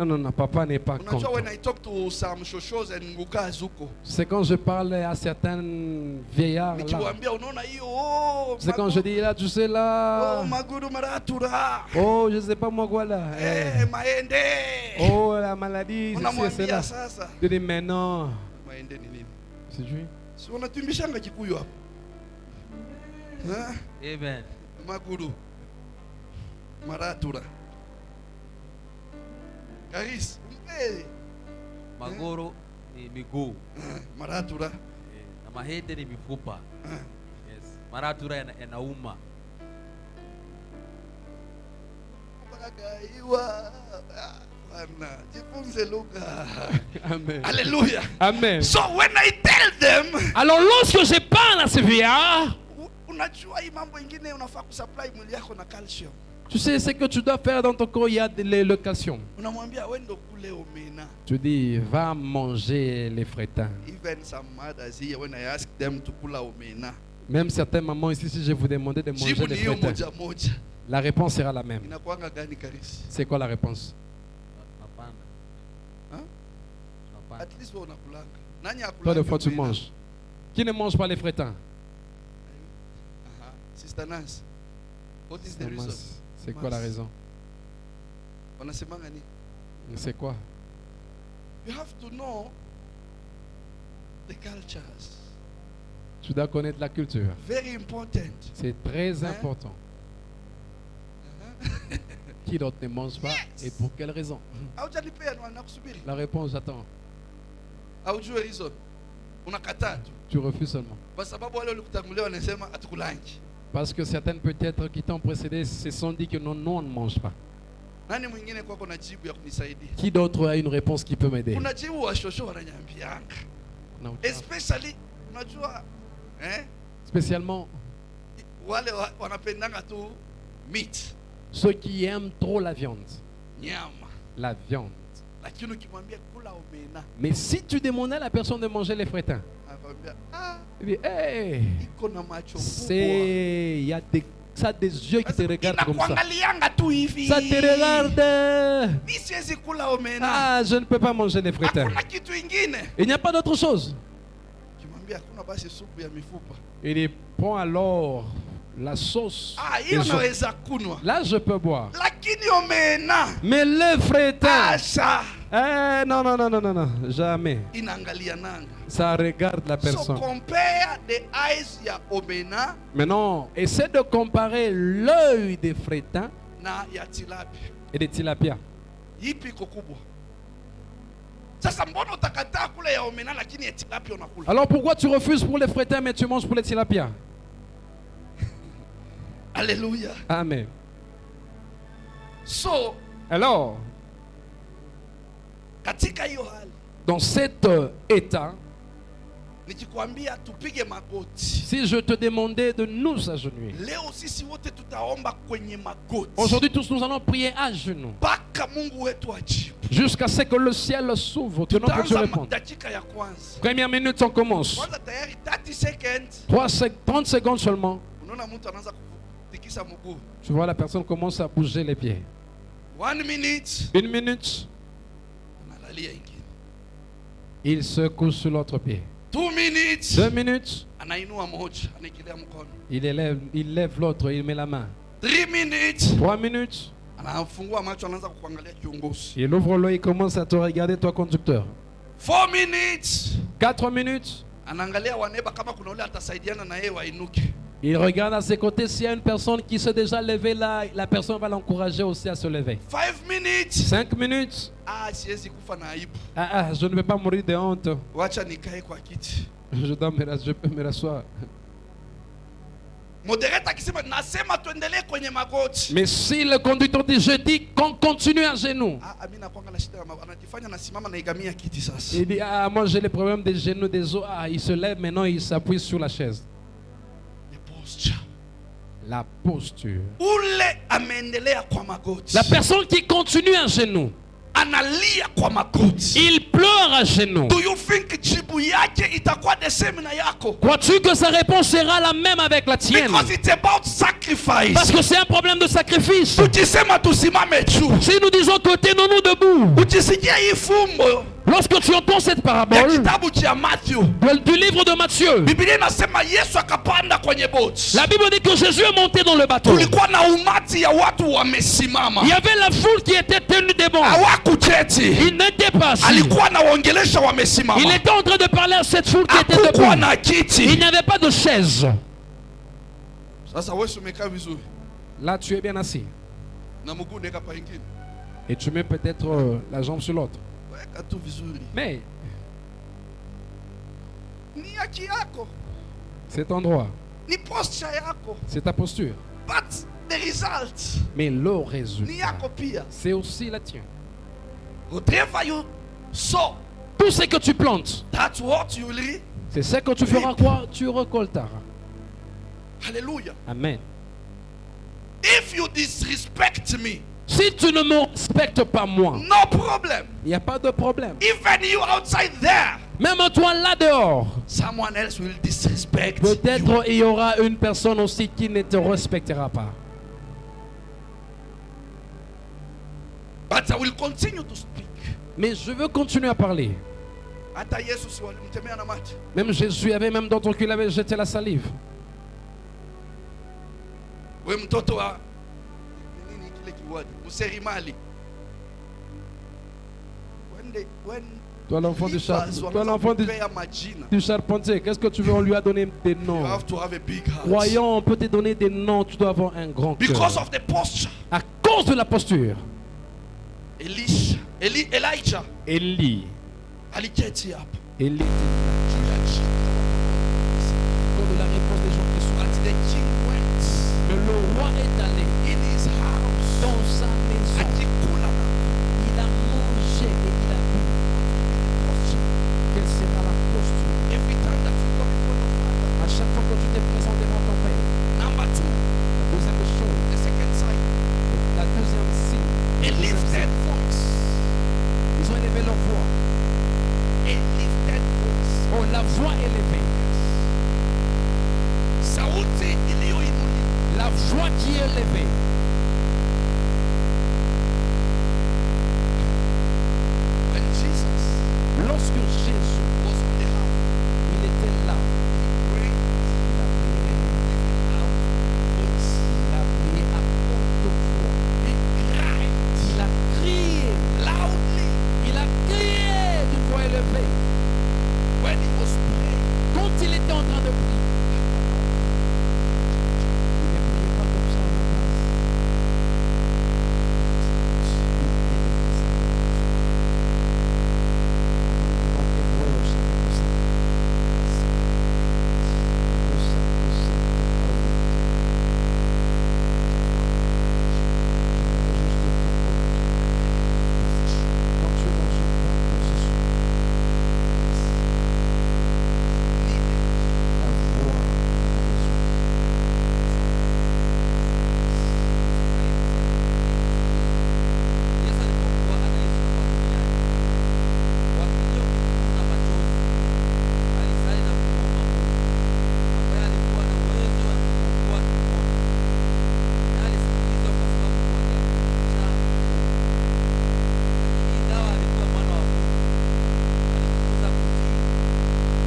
Non, papa n'est pas Unajua content. when I talk to some shoshos and ngukas huko, C'est quand je parle à certains vieillards là. nikiwaambia unaona hiyo, oh, C'est quand je dis là, tu sais là. oh, maguru maratura. Oh, je sais pas moi quoi là. Eh, maende. Oh, la maladie, c'est Unamwambia là. sasa. Je dis, mais non. Maende ni nini? C'est lui. Si unatumbishanga Kikuyu hapo. Hein? Amen. Maguru. Maratura. Caris. Magoro ni miguu. Maratura. Na mahete ni mifupa. Yes. Maratura yanauma. Jifunze lugha. Amen. Hallelujah. Amen. So when I tell them, Alors lorsque je parle à ces vieillards, unajua hii mambo ingine unafaa kusupply mwili yako na calcium. tu sais ce que tu dois faire dans ton corps, il y a le calcium. Unamwambia wendo kule omena. Tu dis, va manger les frétins. Even some mothers here, when I ask them to kula omena, Même certaines mamans ici, si je vous demandais de manger jibu des ni hiyo frétins, moja moja. la réponse sera la même. Inakuanga gani Karis? C'est quoi la réponse? Tunapanda. Huh? Tunapanda. At least wewe unakulanga. Nani akulanga? Toi, de fois, tu omena? manges. Qui ne mange pas les frétins? Sister Nance, what is the reason? C'est quoi la raison? Wanasemanga nini? C'est quoi? You have to know the cultures. Tu dois connaître la culture. Very important. C'est très Hein? important. Qui d'autre ne mange pas et pour quelle raison? Haujanipea na nakusubiri. La réponse, j'attends. Haujui reason. Unakataa tu. Tu refuses seulement. Kwa sababu wale walikutangulia wanasema hatukulangi. Parce que certaines peut-être qui t'ont précédé se sont dit que non, non, on ne mange pas. Nani mwingine kwako na jibu ya kunisaidia? Qui d'autre a une réponse qui peut m'aider? Kuna jibu washosho wananyambianga. Non. Especially unajua Spécialement wale wanapendanga tu meat, ceux qui aiment trop la viande. nyama. La viande. Lakini ukimwambia kula omena, Mais si tu demandais à la personne de manger les frétins, anakuambia il dit, hey, iko na macho kubwa. il y a ça a des yeux qui te regardent comme ça. Inakuangalianga tu hivi. Ça te regarde. Mimi siwezi kula omena. Ah, je ne peux pas manger les frétins. Hakuna kitu ingine. Il n'y a pas d'autre chose. Ukimwambia kuna basi supu ya mifupa. Il dit, prends alors la sauce. Hiyo des os. naweza kunwa. Là, je peux boire. Lakini omena. Mais les frétins, Asha. non, non, non, non, non, non, jamais. Inaangalia nanga. Ça regarde la So personne. compare the eyes ya omena Maintenant, essaie de comparer l'œil des frétins na ya tilapia. et des tilapia. Ipi iko kubwa? Sasa mbona utakataa kula ya omena lakini ya tilapia unakula? Alors pourquoi tu refuses pour les frétins mais tu manges pour les tilapia? Alléluia. Amen. So Alors, katika hiyo hali dans cet état, nikikwambia tupige magoti, si je te demandais de nous agenouiller, leo sisi wote tutaomba kwenye magoti aujourd'hui tous nous allons prier à genoux mpaka Mungu wetu ajibu. jusqu'à ce que le ciel s'ouvre, que notre Dieu Tutaanza réponde. dakika ya kwanza. Première minute, on commence. Kwanza tayari 30 seconds. 30 secondes seulement. Unaona mtu anaanza kutikisa mguu. Tu vois la personne commence à bouger les pieds. 1 minute. 1 minute, Analalia ingine. il se couche sur l'autre pied. 2 minutes. 2 minutes, Anainua moja, anaikilia mkono. il lève l'autre, il met la main. 3 minutes. 3 minutes, Anafungua macho, anaanza kukuangalia kiongozi. il ouvre l'œil, il commence à te regarder, toi conducteur. 4 minutes. 4 minutes, Anaangalia waneba kama kuna ule atasaidiana na yeye wainuke. il regarde à ses côtés s'il y a une personne qui s'est déjà levée là, la personne va l'encourager aussi à se lever. 5 minutes. 5 minutes, Siwezi kufa na aibu. je ne vais pas mourir de honte. Wacha nikae kwa kiti. Je peux me rasseoir. Moderator akisema nasema tuendelee kwenye magoti. Mais si le conducteur dit, je dis qu'on continue à genoux. Mimi nakwanga na shida anajifanya nasimama na igamia kiti sasa. Il dit, moi j'ai les problèmes des genoux, des os. Il se lève maintenant, il s'appuie sur la chaise. The posture. La posture. Ule ameendelea kwa magoti. La personne qui continue à genoux, Analia kwa magoti. il pleure à genoux. Do you think jibu yake itakuwa the same na yako? Crois-tu que sa réponse sera la même avec la tienne? Because it's about sacrifice. Parce que c'est un problème de sacrifice. Tukisema tusimame juu. Si nous disons que tenons-nous debout, Ukisikia hii fumbo lorsque tu entends cette ya parabole kitabu cha Matthew, du livre de Matthieu, Biblia inasema Yesu akapanda kwenye boti. la Bible dit que Jésus est monté dans le bateau. Kulikuwa na umati ya watu wamesimama. Il y avait la foule qui était tenue debout. Hawakuketi. Il n'était pas assis. Alikuwa anawaongelesha wamesimama. Il était en train de parler à cette foule qui était Hakukuwa debout. na Il kiti. n'y avait pas de chaise. Sasa wewe umekaa vizuri Là, tu es bien assis. na mguu ndeka pa ingine. Et tu mets peut-être la jambe sur l'autre. Weka tu vizuri. Mais Ni haki yako. cet endroit, Ni posture yako. c'est ta posture. But the result Mais le ni résultat, yako pia. c'est aussi la tienne. Whatever you sow, Tout ce que tu plantes, that's what you will reap. c'est ce que tu feras quoi? Tu récolteras. Hallelujah. Amen. If you disrespect me, Si tu ne me respectes pas moi, no problem. il n'y a pas de problème. Even you outside there, Même toi là dehors, someone else will disrespect you. peut-être il y aura une personne aussi qui ne te respectera pas. But I will continue to speak. Mais je veux continuer à parler. Hata Yesu si walimtemea na maji. Même Jésus avait même dans ton cul, il avait jeté la salive. We mtoto wa nini kile kiwadi? Mserimali. When Toi l'enfant du charpentier, qu'est-ce que tu veux? On lui a donné des you noms. have to have a big heart. Croyant, on peut te donner des noms, tu dois avoir un grand Because cœur. of the posture. À cause de la posture. Elijah Élie. aliketi hapo. Élie. Juu ya jina la Quand de la réponse des gens qui sont But the king went que le roi est allé in his house. dans sa maison. Akikula na Il a mangé et il a bu. posture. Quelle sera la posture? Every time that you come before the Father. À chaque fois que tu t'es présenté devant ton Père. Number two, La deuxième chose, the second sign. la deuxième signe. A lifted voice. Ils ont élevé leur voix. A lifted voice. Oh, la voix élevée. Sauti iliyoinuliwa. La voix qui est élevée. When Jesus Lorsque Jésus, was on the house, il était là. he prayed Il a prié. out voice. Il a prié à haute voix. He cried Il a crié. loudly Il a crié d'une voix élevée. when he was praying. Quand il était en train de prier. Il ne priait pas comme ça à la base. Yesu alipokuwa anaishi hapa duniani, wakilio kikuu na machozi, alisali na kumwomba Mungu, ambaye alikuwa na uwezo wa kufungua kifua, naye alisikilizwa kwa sababu moja, cha Mungu. Lakini ingawa alikuwa mwana wa Mungu, alijifunza kutii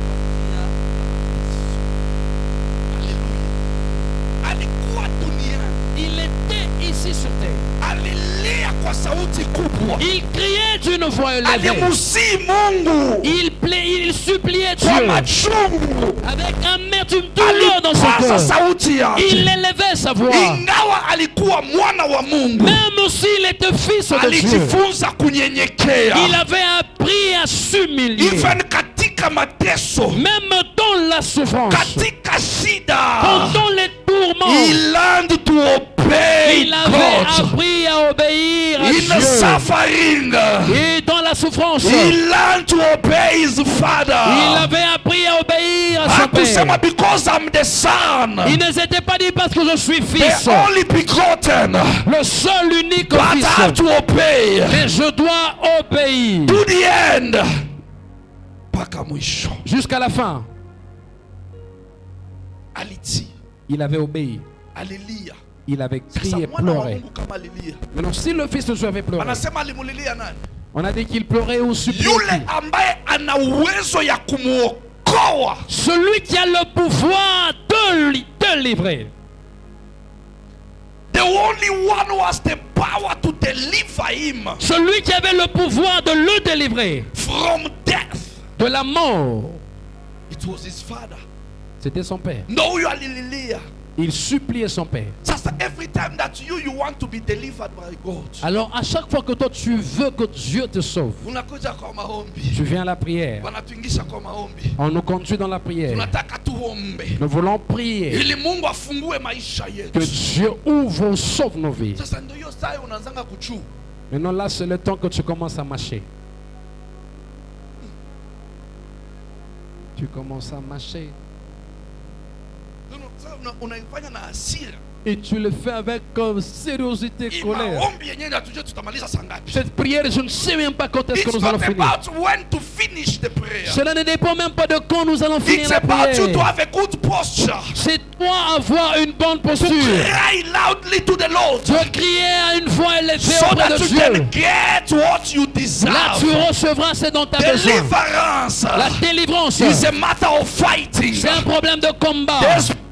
kwa njia ya mateso. Hallelujah. Alikuwa duniani. Il était ici sur terre. Alilia kwa sauti kubwa. Il criait d'une voix élevée. Alimusii Mungu Il suppliait kwa Dieu machungu. avec amertume, douleur dans son Alipaza cœur. sauti yake. Il élevait sa voix. Ingawa alikuwa mwana wa Mungu, Même s'il était fils de Dieu, alijifunza kunyenyekea. il avait appris à s'humilier. Even katika mateso, Même dans la souffrance, katika shida, pendant les tourments, he learned to obey il avait God. appris à obéir à In Dieu. suffering, Et dans la souffrance, he learned to obey his father. il avait appris à obéir à son Hakusema père. because I'm the son, Il ne s'était pas dit parce que je suis the fils, only begotten, le seul unique but I have fils. to obey Mais je dois obéir to the end. Mpaka mwisho. jusqu'à la fin. Alitii, Il avait obéi. alilia. Il avait Sasa crié, mwana wa pleuré. Mungu kama alilia, Maintenant, si le fils de Dieu avait pleuré, anasema alimulilia nani? on a dit qu'il pleurait ou suppliait. Yule ambaye ana uwezo ya kumuokoa. Celui qui a le pouvoir de livrer. The only one who has the power to deliver him Celui qui avait le pouvoir de le délivrer from death. de la mort, It was his father. c'était son père. Ndo huyo alililia. Il suppliait son Père. Sasa every time that you want to be delivered by God, Alors à chaque fois que toi tu veux que Dieu te sauve, unakuja kwa maombi, tu viens à la prière. wanatuingisha kwa maombi, On nous conduit dans la prière. tunataka tuombe Nous voulons prier ili Mungu afungue maisha que yetu. Dieu ouvre, sauve nos vies. Sasa ndio hiyo saa unaanza kuchu. Maintenant là, c'est le temps que tu commences à marcher. Tu commences à marcher. Unaifanya na hasira. Et tu le fais avec sériosité, Hii colère. maombi yenyewe hatujui tutamaliza saa ngapi. Cette prière, je ne sais même pas quand est-ce que It's nous allons not finir. about when to finish the prayer. Cela ne dépend même pas de quand nous allons finir It's la about you to prière. have a good posture. C'est toi avoir une bonne To posture. cry loudly to the Lord. De crier à une voix élevée So auprès that de you Dieu. can get what you Là, tu deserve. recevras ce dont tu as besoin. Deliverance La délivrance, is a matter of fighting. c'est un problème de combat. The spirits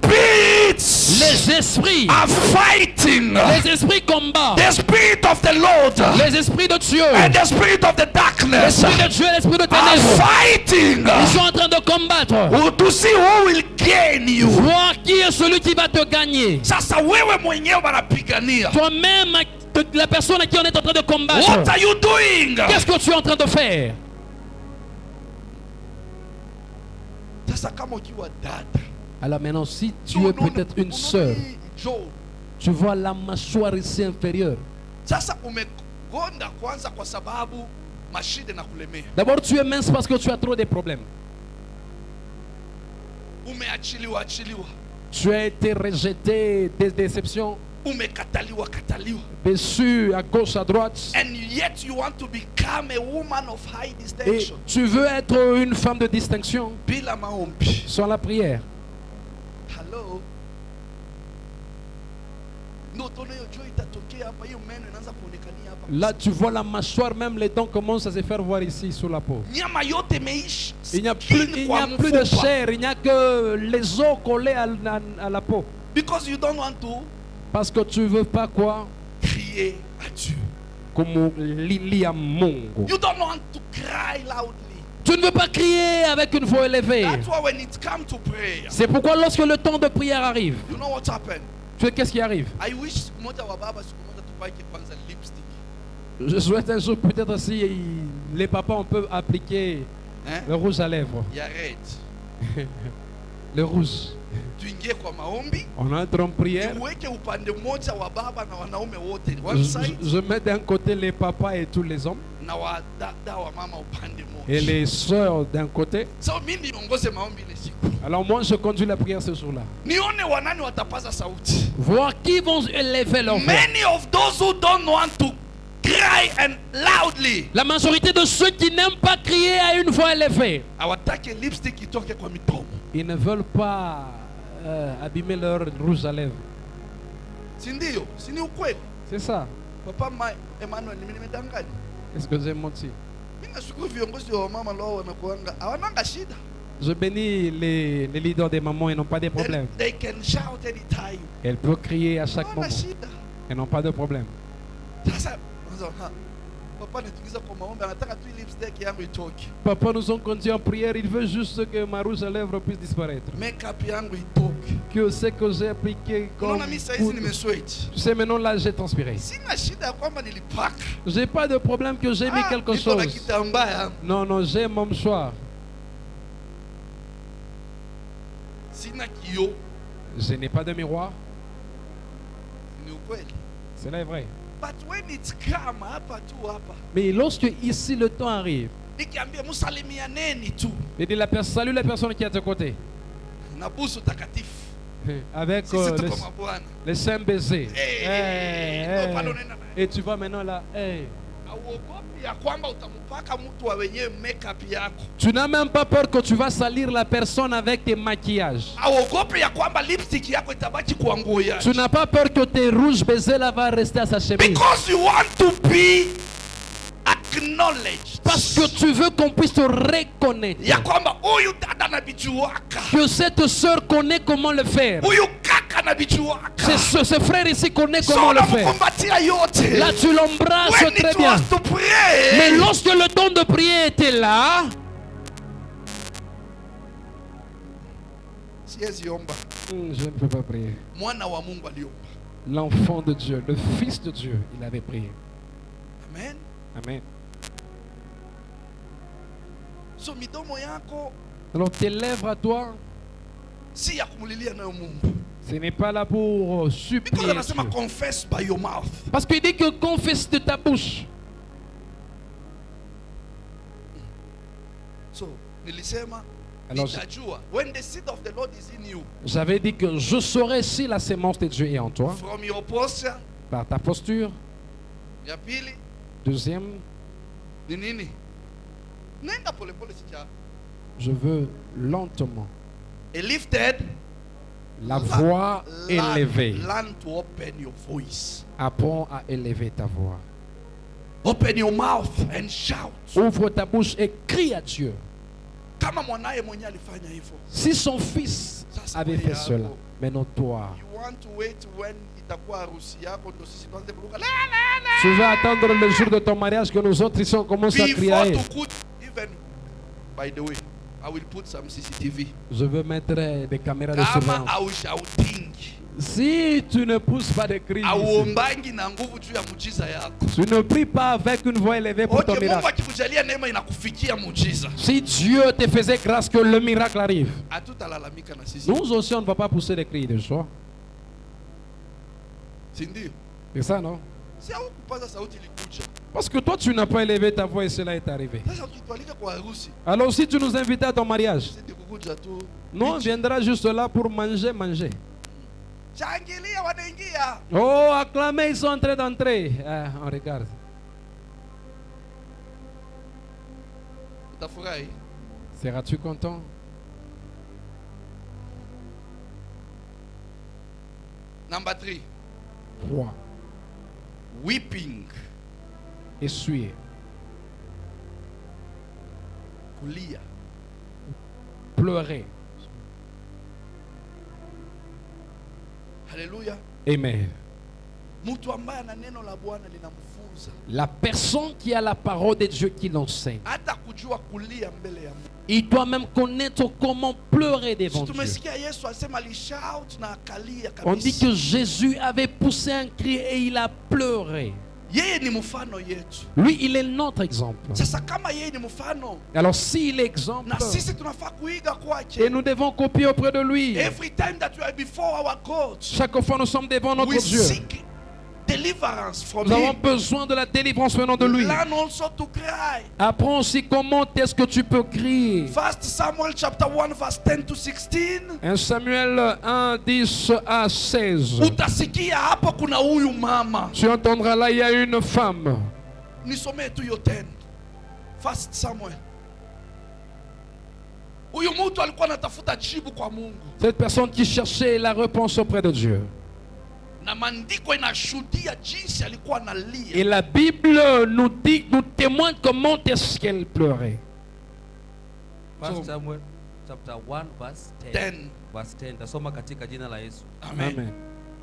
Les esprits, are fighting. les esprits combattent. The spirit of the Lord Les esprits de Dieu, and the spirit of the darkness l'esprit de Dieu et l'esprit de are ténèbres, fighting ils sont en train de combattre. to see who will gain you. Voir qui est celui qui va te gagner. Sasa wewe mwenyewe wanapigania. Toi-même, la personne à qui on est en train de combattre. What are you doing? Qu'est-ce que tu es en train de faire? Sasa kama ukiwa dada, Alors maintenant, si tu es peut-être une sœur, tu vois la mâchoire ici inférieure. sasa umegonda kwanza kwa sababu mashide na kulemea. D'abord, tu es mince parce que tu as trop de problèmes. Umeachiliwa. Tu as été rejeté, des déceptions, Umekataliwa. déçu à gauche, à droite. And yet you want to become a woman of high Et distinction. tu veux être une femme de distinction Bila maombi. sans la prière. Hello. Ndoto nayo jua itatokea hapa, hiyo meno inaanza kuonekania hapa. Là, tu vois la mâchoire, même les dents commencent à se faire voir ici sous la peau. Nyama yote imeisha. Il n'y a plus de chair, il n'y a que les os collés à la peau. Because you don't want to Parce que tu veux pas quoi? crier à Dieu. Como Lilia Mungu. You don't want to cry loudly. Tu ne veux pas crier avec une voix élevée. That's why when it comes to prayer, C'est pourquoi lorsque le temps de prière arrive, you know what happened? tu sais qu'est-ce qui arrive? I wish siku moja wa baba siku moja tupake kwanza lipstick. Je souhaite un jour peut-être si les papas on peut appliquer Hein? le rouge à lèvres. Ya red. Le rouge. Tuingie kwa maombi. On entre en prière. Uweke upande mmoja wa baba na wanaume wote. One side. Je mets d'un côté les papas et tous les hommes Na wa dada wa mama upande et mmoja. les sœurs d'un côté. So mimi niongoze maombi ile siku. Alors moi je conduis la prière ce jour-là. Nione wanani watapaza sauti. Voir qui vont élever leur voix. Many of those who don't want to cry and loudly. La majorité de ceux qui n'aiment pas crier à une voix élevée, Hawataki lipstick itoke kwa midomo. ils ne veulent pas abîmer leur rouge à lèvres. Si ndio? Si ni ukweli? C'est ça. Papa Emmanuel nimedanganya. Est-ce que j'ai menti? Mimi nashukuru viongozi wa mama leo wanakuanga hawananga shida. Je bénis les leaders des mamans, ils n'ont pas de problème. They can shout anytime. Elles peuvent crier à chaque Hawana moment. shida. Elles n'ont pas de problème. Sasa papa nitukiza kwa maombi anataka tu lipstick yangu itoke. Papa nous ont conduits en prière, il veut juste que ma rouge à lèvres puisse disparaître. Makeup yangu itoke. Que ce que j'ai appliqué comme Unaona mimi saizi poudre. nimesweat. Tu sais, maintenant là j'ai transpiré. Sina shida ya kwamba nilipaka. J'ai pas de problème que j'ai mis quelque niko na chose. kitambaa yangu. Non, non, j'ai mon mouchoir. Sina kioo. Je n'ai pas de miroir. Ni ukweli. Cela est vrai. But when it's come hapa tu hapa. Mais lorsque ici le temps arrive, Nikiambia musalimianeni tu. il dit salue la personne qui est à tes côtés. Na busu takatifu. Avec Sisi tuko mabwana. les saints baisers. Ndio pale unaenda naye. Et tu vois maintenant là. Hauogopi ya kwamba utampaka mtu wa wenyewe makeup yako. Tu n'as même pas peur que tu vas salir la personne avec tes maquillages. Hauogopi ya kwamba lipstick yako itabaki kwa nguo yako. Tu n'as pas peur que tes rouges baisers là va rester à sa chemise. Because you want to be acknowledged. Parce que tu veux qu'on puisse te reconnaître. Ya kwamba huyu dada anabijuaka. Que cette sœur connaît comment le faire. Huyu kaka anabijuaka. Ce frère ici connaît So comment le faire. unamkumbatia yote. Là tu l'embrasses When très it bien. was to pray. Mais lorsque le temps de prier était là, Siwezi omba. Je ne peux pas prier. Mwana wa Mungu aliomba. L'enfant de Dieu, le Fils de Dieu, il avait prié. Amen. Amen. So midomo yako Alors tes lèvres à toi, si ya kumulilia nayo Mungu. ce n'est pas là pour Because supplier anasema Dieu. confess by your mouth. Parce qu'il dit que confesse de ta bouche. So nilisema Alors, nitajua when the seed of the Lord is in you. j'avais dit que je saurais si la sémence de Dieu est en toi, From your posture. par ta posture. Ya pili Deuxième, ni nini? Nenda polepole sija. je veux lentement A lifted. la voix Learn- élevée. Learn to open your voice. Apprends à élever ta voix. Open your mouth and shout. Ouvre ta bouche et crie à Dieu. Kama mwanaye mwenye alifanya hivyo. Si son fils Sasa avait wewe fait yako, cela, mais non toi, You want to wait when itakuwa harusi yako ndio sisi tuanze kuruka. tu vas attendre le jour de ton mariage que nous autres ici on commence à Before crier. to cook, even by the way, I will put some CCTV. Je veux mettre des caméras de Kama surveillance. au shouting. Si tu ne pousses pas de cris, ici, Auombangi na nguvu juu ya muujiza yako. tu ne pries pas avec une voix élevée pour ton Okay, Mungu miracle. akikujalia neema inakufikia muujiza. Si Dieu te faisait grâce que le miracle arrive, Hatutalalamika na sisi. nous aussi on ne va pas pousser des cris de joie. Si ndio? C'est ça, non? Si au kupaza sauti ilikuja. Parce que toi tu n'as pas élevé ta voix et cela est arrivé. Sasa ukitualika kwa harusi, Alors si tu nous invites à ton mariage, sisi kukuja tu. nous on viendra juste là pour manger. Shangilia wanaingia. Oh, acclamez, ils sont en train d'entrer. Ah, on regarde. Utafurahi. Seras-tu content? Number 3. Roi, Weeping. essuyer, Kulia. pleurer. Haleluya. Amen. Mtu ambaye ana neno la Bwana linamfunza La personne qui a la parole de Dieu qui l'enseigne, hata kujua kulia mbele ya Mungu. il doit même connaître comment pleurer devant Si Dieu. tumesikia Yesu alisema alishout na akalia On dit kabisa. que Jésus avait poussé un cri et il a pleuré. Yeye ni mfano yetu. Lui, il est notre exemple. Sasa kama yeye ni mfano Alors s'il est exemple, na sisi tunafaa kuiga et kwake. nous devons copier auprès de lui. Every time that we are before our God, Chaque fois nous sommes devant notre we Dieu. seek deliverance from Nous avons him. besoin de la délivrance venant de lui. Learn also to cry. Apprends aussi comment est-ce que tu peux crier. 1 Samuel chapter 1 verse 10 to 16. 1 Samuel 1, 10 à 16. Utasikia hapo kuna huyu mama. Tu entendras là, il y a une femme. Nisomee tu hiyo 10. 1 Samuel. Huyu mtu alikuwa anatafuta jibu kwa Mungu. Cette personne qui cherchait la réponse auprès de Dieu. Na maandiko inashuhudia jinsi alikuwa analia. Et la Bible nous dit, nous témoigne comment est-ce qu'elle pleurait. 1 Samuel chapter 1 verse 10. 10. Verse 10. Tasoma katika jina la Yesu. Amen. Amen.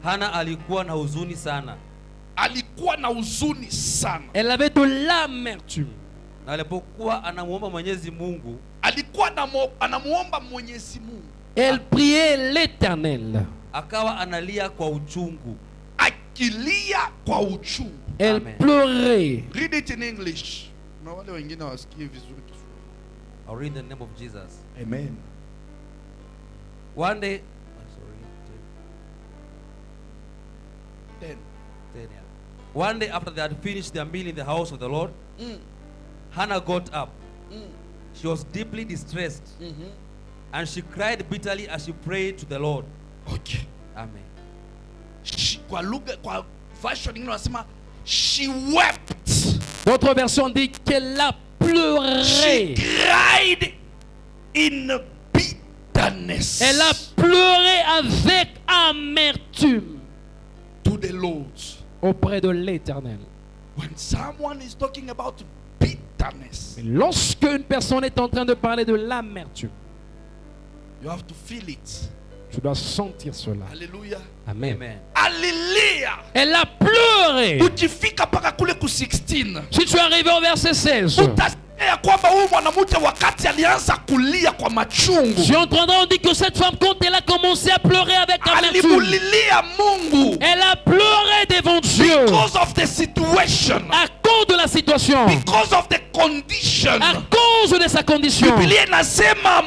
Hana alikuwa na huzuni sana, Alikuwa na huzuni sana. Elle avait de l'amertume. na alipokuwa anamuomba Mwenyezi Mungu, Alikuwa anamuomba Mwenyezi Mungu. Elle priait l'Éternel. akawa analia kwa uchungu. Akilia kwa uchungu. Elle Amen. pleurait. Read it in English. Na wale wengine wasikie vizuri Kiswahili. I'll read in the name of Jesus. Amen. One day, 10. 10, yeah. One day after they had finished their meal in the house of the Lord, Hannah got up. She was deeply distressed, and she cried bitterly as she prayed to the Lord. Okay. Amen. Kwa lugha, kwa version nyingine wanasema she wept. D'autres versions disent qu'elle a She pleuré. cried in bitterness. Elle a pleuré avec amertume to the Lord. auprès de l'Éternel. When someone is talking about bitterness, Lorsque une personne est en train de parler de l'amertume, you have to feel it. tu dois sentir cela. Hallelujah. Amen. Amen. Alilia. Elle a pleuré. Ukifika paka kule ku 16. Si tu es arrivé au verset 16, Utasikia ya kwamba huyu mwanamke wakati alianza kulia kwa machungu, Je suis en train de dire que cette femme, quand elle a commencé à pleurer avec amertume, alimulilia Mungu elle a pleuré devant Dieu because of the situation, à cause de la situation, because of the condition. à cause de sa condition. Biblia inasema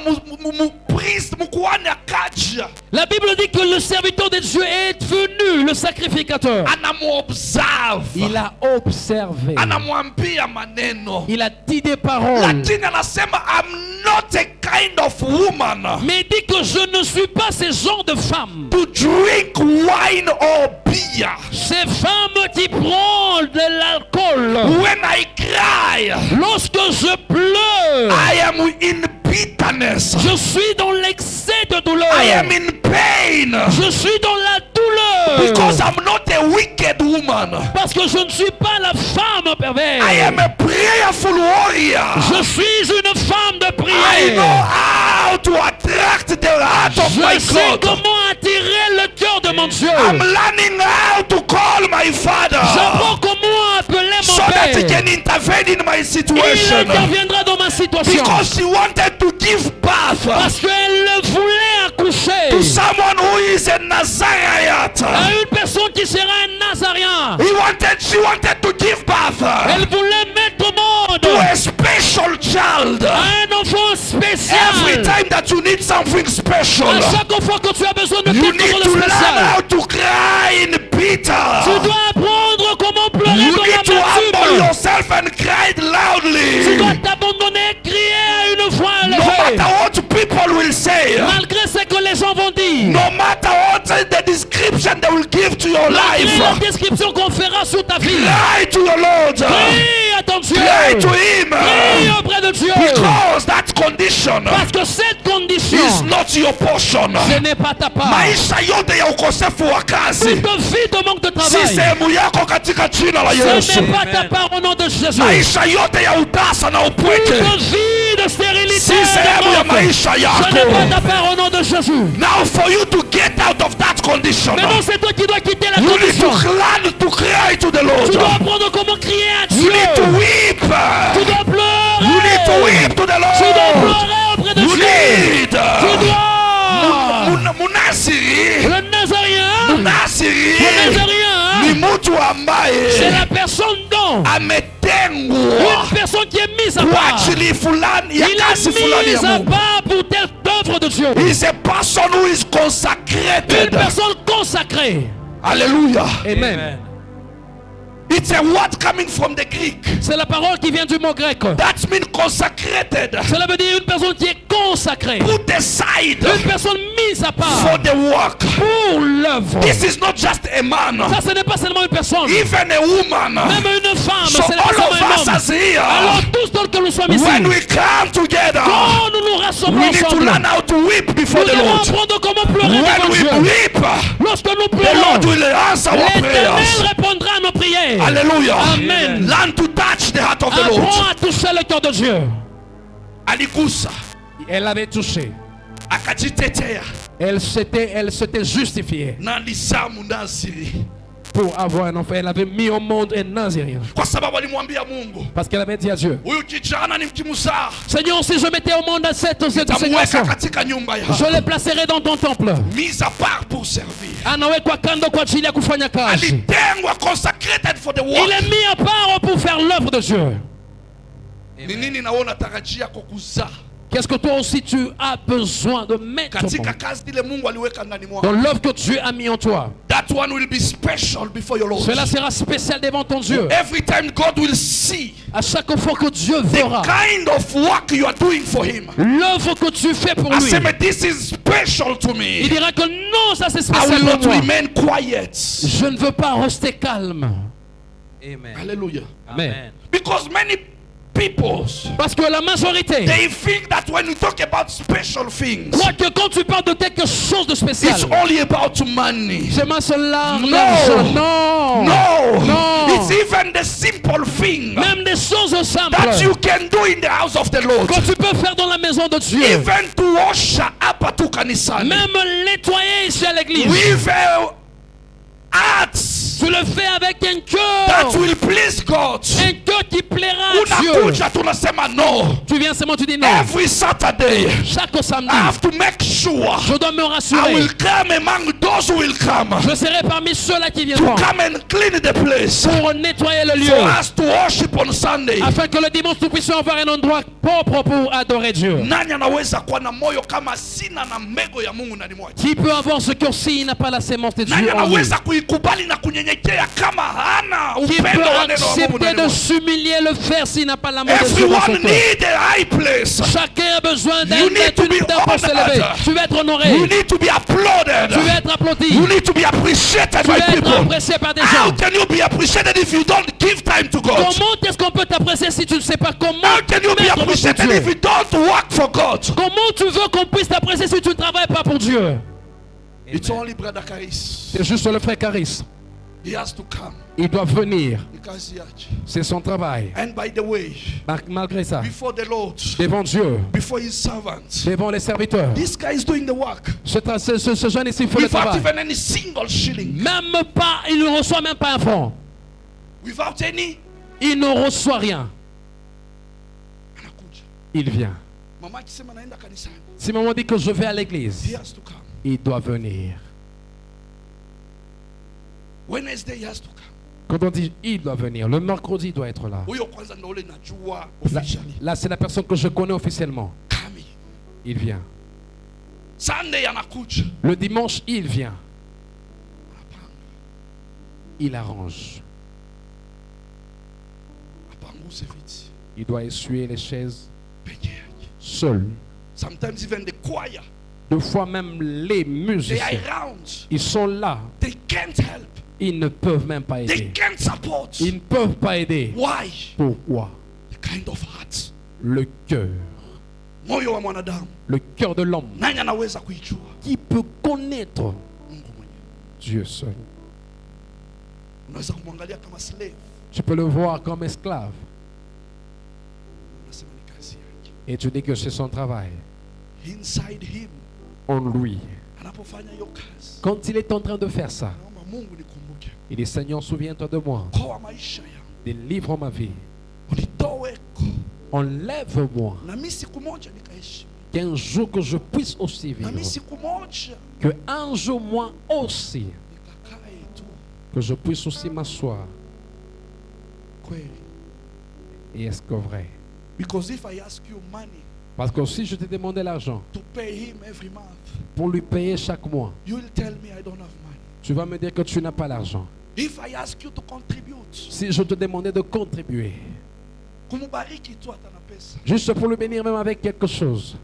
priest mkuhani akaja La Bible dit que le serviteur de Dieu est venu, le sacrificateur. anamuobserve, Il a observé. anamwambia maneno, Il a dit des paroles. lakini anasema I'm not a kind of woman Mais il dit que je ne suis pas ce genre de femme. to drink wine or beer. Ces femmes qui prennent de l'alcool. When I cry, Lorsque je pleure, I am in bitterness. je suis dans l'excès de douleur. I am in pain Je suis dans la douleur. because I'm not a wicked woman. Parce que je ne suis pas la femme perverse. I am a prayerful warrior. Je suis une femme de I know prière. how to attract the heart of my Je sais God. comment attirer le cœur de mon Dieu. I'm learning how to call my Father J'apprends comment appeler so mon that he Père. can intervene in my Il situation. interviendra dans ma situation. Because she wanted to give birth Parce qu'elle voulait accoucher to someone who is a Nazarite. à une personne qui sera un Nazarien. She wanted to give birth Elle voulait mettre au monde to a special child. un enfant spécial. Every time that you need something special, À chaque fois que tu as besoin de you quelque need chose to de learn spécial, how to cry in tu bitter. dois apprendre comment pleurer You dans need to humble l'amertume. yourself and cry Tu loudly. dois t'abandonner et crier à une voix No élevée. matter what people will say, Malgré ce que les gens vont dire, no matter what the description they will give to your malgré life, la description qu'on fera sur ta vie, cry to your Lord. crie à ton Dieu. Cry to Him. Crie auprès de Dieu. Because that condition Parce que cette condition, is not your portion. ce n'est pas ta part. Maisha yote ya ukosefu wa kazi Toute vie de manque de si travail, sehemu yako katika jina la ce Yesu. n'est pas ta part au nom de Jésus. Maisha yote ya utasa na Toute upweke vie de stérilité, si de sehemu ya mort, maisha ce n'est yako. pas ta part au nom de Jésus. Now for you to get out of that condition, Maintenant, c'est toi qui dois quitter la you need to condition. learn to cry to the Tu Lord. dois apprendre comment crier à You Dieu. need to weep. Tu dois pleurer. You need to weep to the Tu dois Lord. pleurer auprès de You Dieu. need. Tu dois. Munasiri. Le Nazarien. Le Munasiri ni Nazarien, mtu c'est ambaye la personne dont ametengwa une personne qui est mise à kwa part. ajili fulani ya Il kazi est fulani ya mis à Mungu. part pour telle œuvre de Dieu. He is a person who is Une consecrated. personne consacrée. Hallelujah. Amen. It's a word coming from the Greek. C'est la parole qui vient du mot grec. That means consecrated. Cela veut dire une personne qui est consacrée. Put aside Une personne mise à for part the work. pour l'œuvre. This is not just a man. Ça, ce n'est pas seulement une personne. Even a woman. Même une femme. So C'est la all of us personne as un homme. here, Alors tous tels que nous sommes ici, when we come together, quand nous nous rassemblons we need to ensemble, learn how to weep before nous the devons Lord. apprendre comment pleurer When devant we Dieu. weep, Lorsque nous the pleurons, Lord will answer our l'Éternel prayers. répondra à nos prières. Hallelujah. Amen. Learn to touch the heart of the Apprends Lord. à toucher le cœur de Dieu. Aligusa, Elle avait touché. akajitetea Elle s'était justifiée na alizamu Naziri, pour avoir un enfant. Elle avait mis au monde un Nazirien. kwa sababu alimwambia Mungu, Parce qu'elle avait dit à Dieu, huyu kijana nikimzaa Seigneur, si je mettais au monde ce nitamweka garçon, katika nyumba je yako, le placerai dans ton temple. mise à part pour servir. Anawekwa kando kwa ajili ya kufanya kazi. Alitengwa, consecrated for the Il work. est mis à part pour faire l'œuvre de Dieu. Ni nini naona tarajia kukuzaa Qu'est-ce que toi aussi tu as besoin de mettre au katika monde kazi ile Mungu aliweka ndani mwako? dans l'œuvre que Dieu a mis en toi? That one will be special before your Lord. Cela sera spécial devant ton Dieu. Every time God will see À chaque fois que Dieu the verra kind of work you are doing for Him, l'œuvre que tu fais pour lui, aseme this is special to il me. dira que non, ça c'est I spécial will pour not moi. remain quiet. Je ne veux pas rester calme. Amen. Hallelujah. Amen. Because many people, Parce que la majorité they think that when you talk about special things, croit que quand tu parles de quelque chose de spécial, it's only about money. c'est ma seule larme. No. Non. No, No. it's even the simple thing Même des choses simples that you can do in the house of the Lord. que tu peux faire dans la maison de Dieu. Even to wash up to kanisani. Même nettoyer ici à l'église. With hearts Tu le fais avec un that cœur. will please God. Un cœur qui plaira à Dieu. Unakuja tunasema no. Tu viens seulement, tu dis non. Every Saturday, Chaque samedi, I have to make sure je dois me I rassurer. will come among those who will come Je serai parmi ceux-là qui to viendront come and clean the place pour nettoyer le lieu. for us to worship on Sunday. Afin que le dimanche nous puissions avoir un endroit propre pour adorer Dieu. Nani anaweza kuwa na moyo kama sina na mbegu ya Mungu ndani mwake? Qui peut avoir ce cœur s'il n'a pas la sémence de Dieu Nani en lui? anaweza kuikubali na kunyenyekea kama hana Qui upendo peut wa neno la Mungu accepter ndani de mwake? s'humilier, le faire s'il n'a pas l'amour de Dieu dans son Everyone cœur? need a high place. Chacun a besoin d'un You need to be pour s'élever. honored. Tu veux être You honoré. need to be applauded. Tu veux être applaudi. You need to be appreciated Tu by veux être people. apprécié par des How gens. can you be appreciated if you don't give time to God? Comment est-ce qu'on peut t'apprécier si tu ne sais pas comment How can you be mettre pour appreciated Dieu? if you don't work for God? Comment tu veux qu'on puisse t'apprécier si tu ne travailles pas pour Dieu? It's only Brother Karis. C'est juste le frère Caris. He has to come. Il doit venir. Because he has- C'est son travail. And by the way, Malgré ça, before the Lord, devant Dieu, before his servants, devant les serviteurs, this guy is doing the work ce jeune ici fait le without travail. even any single shilling. Même pas, il ne reçoit même pas un franc. Without any. Il ne reçoit rien. Anakuja. Il vient. Mama akisema naenda kanisani, Si maman dit que je vais à he l'église, has to come. il doit venir. Wednesday he has to come. Quand on dit il doit venir, le mercredi il doit être là. Huyo kwanza ndio ule najua Là, officially. là, c'est la personne que je connais officiellement. Kami. Il vient. Sunday anakuja. Le dimanche, il vient. Anapanga. Il arrange. Apanguse viti. Il doit essuyer les chaises Peke yake. seul. Sometimes even the choir, Deux fois même les they musiciens, are around. ils sont là. They can't help. Ils ne peuvent même pas They aider. can't support. Ils ne peuvent pas aider. Why? Pourquoi? The kind of heart. Le cœur. Moyo wa mwanadamu. Le cœur de l'homme. Nani anaweza kuijua? Qui peut connaître Mungu mwenyewe. Dieu seul? Unaweza kumwangalia kama slave. Tu peux le voir comme esclave. Unasema ni kazi yake. Et tu dis que c'est son travail. Inside him, En lui. anapofanya hiyo kazi. Quand il est en train de faire ça, Naomba Mungu nikumbuke. il dit Seigneur, souviens-toi de moi. Koa maisha yangu. Délivre ma vie. Unitoweko. Enlève-moi. Na mimi siku moja nikaishi. Qu'un jour que je puisse aussi Na vivre. mimi siku moja Que un jour moi aussi, nikakae tu que je puisse aussi m'asseoir. kweli. Et est-ce que vrai? Because if I ask you money Parce que si je te demandais l'argent to pay him every month, pour lui payer chaque mois, you will tell me I don't have money. tu vas me dire que tu n'as pas l'argent. If I ask you to contribute, Si je te demandais de contribuer, kumubariki tu hata na pesa. juste pour le bénir même avec quelque chose,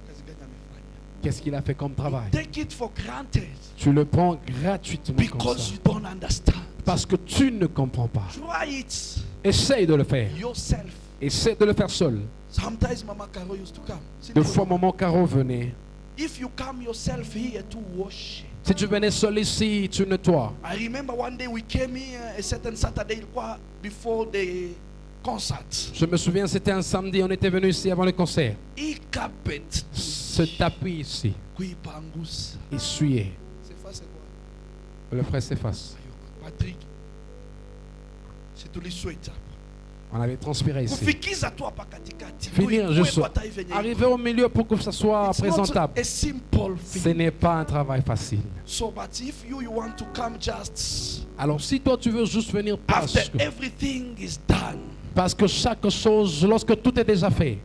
Kazi gani amefanya? qu'est-ce qu'il a fait comme travail? Take it for granted Tu le prends gratuitement comme because ça. you don't understand. Parce que tu ne comprends pas. Try it Essaye de le faire. yourself. Essaye de le faire seul. Sometimes Mama Caro used to come. Deux fois, maman Caro venait. If you come yourself here to worship. Si tu venais seul ici, tu nettoies. I remember one day we came here a certain Saturday ilikuwa before the concert. Je me souviens, c'était un samedi, on était venu ici avant le concert. Hii carpet Ce tapis ici, kuipangusa. essuyé. C'est face quoi? Le frère s'efface. Patrick. C'est tout les souhaits. On avait transpiré ici. Kufikiza tu hapa katikati. Finir juste. Kuwekwa hata hivi yenye Arriver au milieu pour que ça soit It's not présentable. a simple Ce thing. n'est pas un travail facile. So, but if you want to come just Alors si toi tu veux juste venir after everything is done, parce que chaque chose, lorsque tout est déjà fait,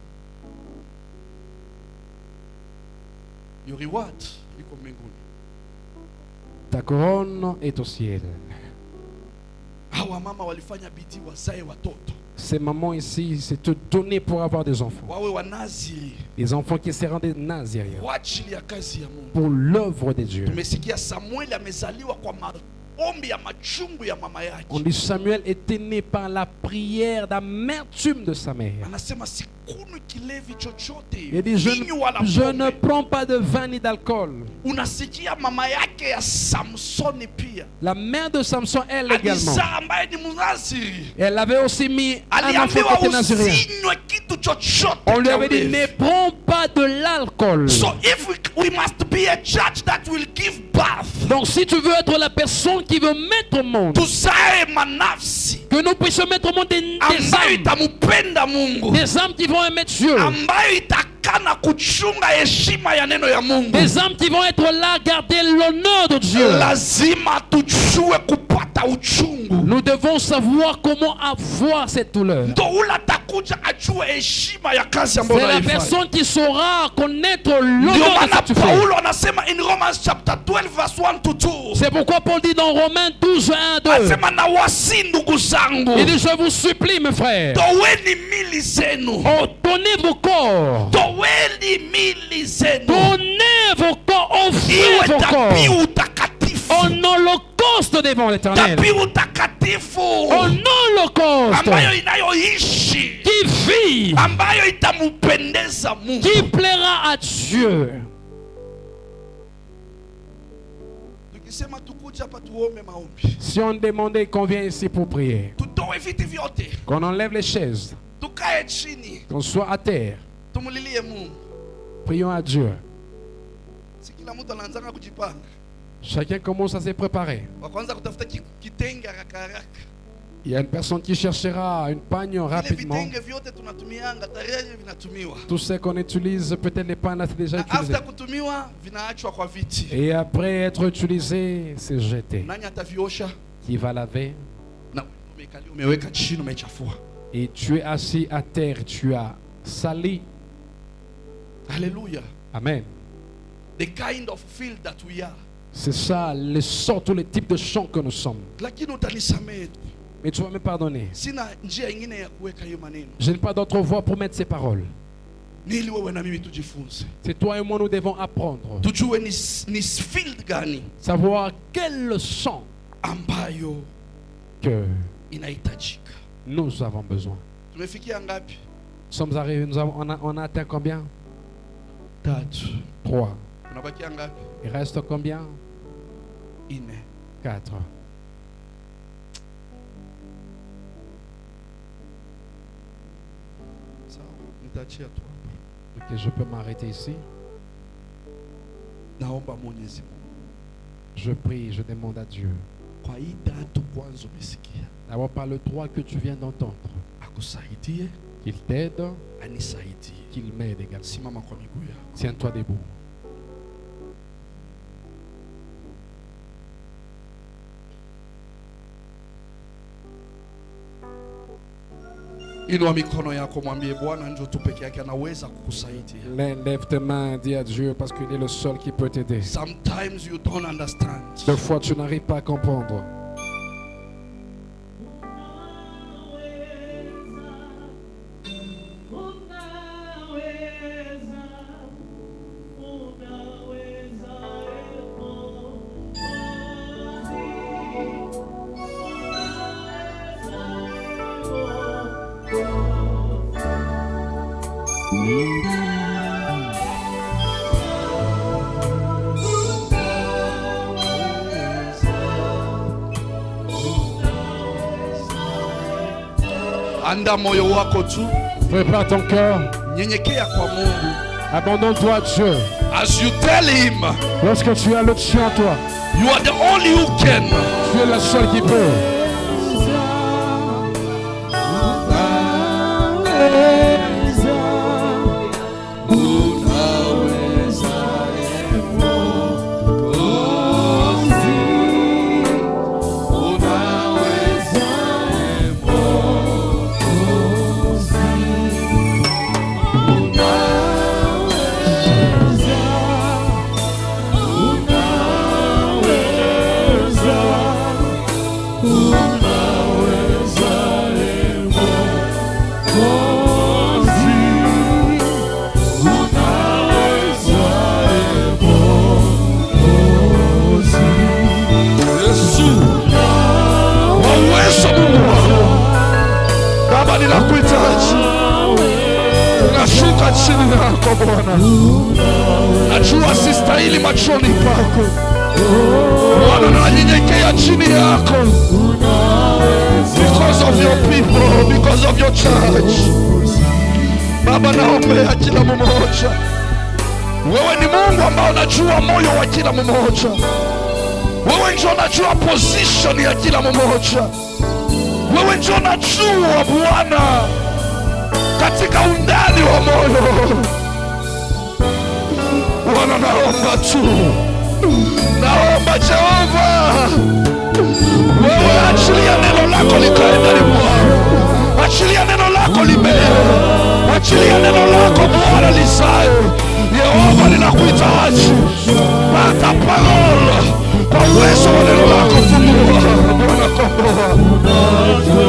your reward iko mbinguni. ta couronne est au ciel. Hawa mama walifanya bidii wazae watoto. Ces mamans ici, c'est te donner pour avoir des enfants. Wawe wanaziri Des enfants qui seront des Naziriens kwa ajili ya kazi ya Mungu. pour l'œuvre de Dieu. Tumesikia Samueli amezaliwa kwa maombi ya machungu ya mama yake. On dit Samuel était né par la prière d'amertume de sa mère. Anasema siku hakunywi kilevi chochote, Il dit, vinyo wala je ne pombe. prends pas de vin ni d'alcool. Unasikia mama yake ya Samsoni pia La mère de Samson, elle également. alizaa ambaye ni Mnaziri, Elle avait aussi mis un enfant aliambiwa qui était nazirien. usinywe kitu chochote On lui cha avait dit, ulevi. ne prends pas de l'alcool. So if we must be a church that will give birth, Donc si tu veux être la personne qui veut mettre au monde, tuzae manafsi que nous puissions mettre au monde des ambayo âmes, itamupenda Mungu, des âmes qui vont aimer Dieu, ambayo itakana kuchunga heshima ya neno ya Mungu. des âmes qui vont être là, garder l'honneur de Dieu. Lazima tujue kupata uchungu, Nous devons savoir comment avoir cette douleur. ndo ule atakuja ajue heshima ya kazi ambayo C'est la unaifanya. personne qui saura connaître Ndio l'honneur de maana ce que tu fais. Paulo anasema in Romans chapter 12 verse 1 to 2, C'est pourquoi Paul dit dans Romains 12, 1, 2, anasema na wasi ndugu zangu, il dit, je vous supplie mes frères, toweni mili zenu, oh, donnez vos corps, toweni mili zenu donnez vos corps, offrez iwe vos corps dhabihu takatifu, en holocauste devant l'Éternel, dhabihu takatifu en holocauste ambayo inayoishi, qui vit, ambayo itamupendeza Mungu. qui plaira à Dieu. Tukisema tukuja hapa tuombe maombi, Si on demandait qu'on vient ici pour prier, tutoe viti vyote, qu'on enlève les chaises, tukae chini, qu'on soit à terre, tumulilie Mungu. prions à Dieu. Si kila mtu anaanza kujipanga, Chacun commence à se préparer. wa kwanza kutafuta kitenge haraka haraka. Il y a une personne qui cherchera une pagne Vile rapidement. vitenge vyote tunatumianga tayari vinatumiwa, Tout ce qu'on utilise, peut-être les pannes, c'est déjà utilisé. after kutumiwa vinaachwa kwa viti. Et après être utilisé, c'est jeté. Nani ataviosha? Qui va laver? Na umekalia umeweka chini umechafua. Et tu es assis à terre, tu as sali. Haleluya. Amen. The kind of field that we are. C'est ça, les sortes, tous les types de chants que nous sommes. Lakini utanisamehe, Mais tu vas me pardonner. sina njia ingine ya kuweka hiyo maneno, Je n'ai pas d'autre voie pour mettre ces paroles. ni ili wewe na mimi tujifunze, C'est toi et moi, nous devons apprendre. tujue ni field gani Savoir quelle leçon ambayo que inahitajika. nous avons besoin. Tumefikia ngapi? Nous sommes arrivés, on a atteint combien? 3. 3. Unabakia ngapi? Il reste combien? 4. 4. Sawa, nitaachia tu hapa. Ok, je peux m'arrêter ici. Naomba Mwenyezi Mungu Je prie, je demande à Dieu. kwa hii tatu kwanza umesikia, D'abord par le droit que tu viens d'entendre, akusaidie, qu'il t'aide, anisaidie. qu'il m'aide également. Simama kwa miguu yako. Tiens-toi debout. Inua mikono yako, mwambie Bwana ndio tu peke yake anaweza kukusaidia. Lève tes mains, dis à Dieu, parce qu'il est le seul qui peut t'aider. Sometimes you don't understand. Des fois, tu n'arrives pas à comprendre. Anda moyo wako tu, Prépare ton cœur. nyenyekea kwa Mungu. Abandonne-toi à Dieu. As you tell him, Lorsque tu as le Dieu en toi, you are the only who can. tu es la seule qui peut. chini yako Bwana. Najua sistahili machoni pako Bwana, nanyenyekea chini yako. Because of your people, because of your church. Baba, naombea kila mmoja. Wewe ni Mungu ambao unajua moyo wa kila mmoja. Wewe ndio unajua position ya kila mmoja. Wewe ndio unajua Bwana katika undani wa moyo. Bwana, naomba tu, naomba Jehova, wewe achilia neno lako likae ndani mwao. Achilia neno lako limee. Achilia neno lako Bwana lisae. Yehova, ninakuhitaji. Pata parola kwa uwezo wa neno lako. Fungua Bwana, komboa Bwana.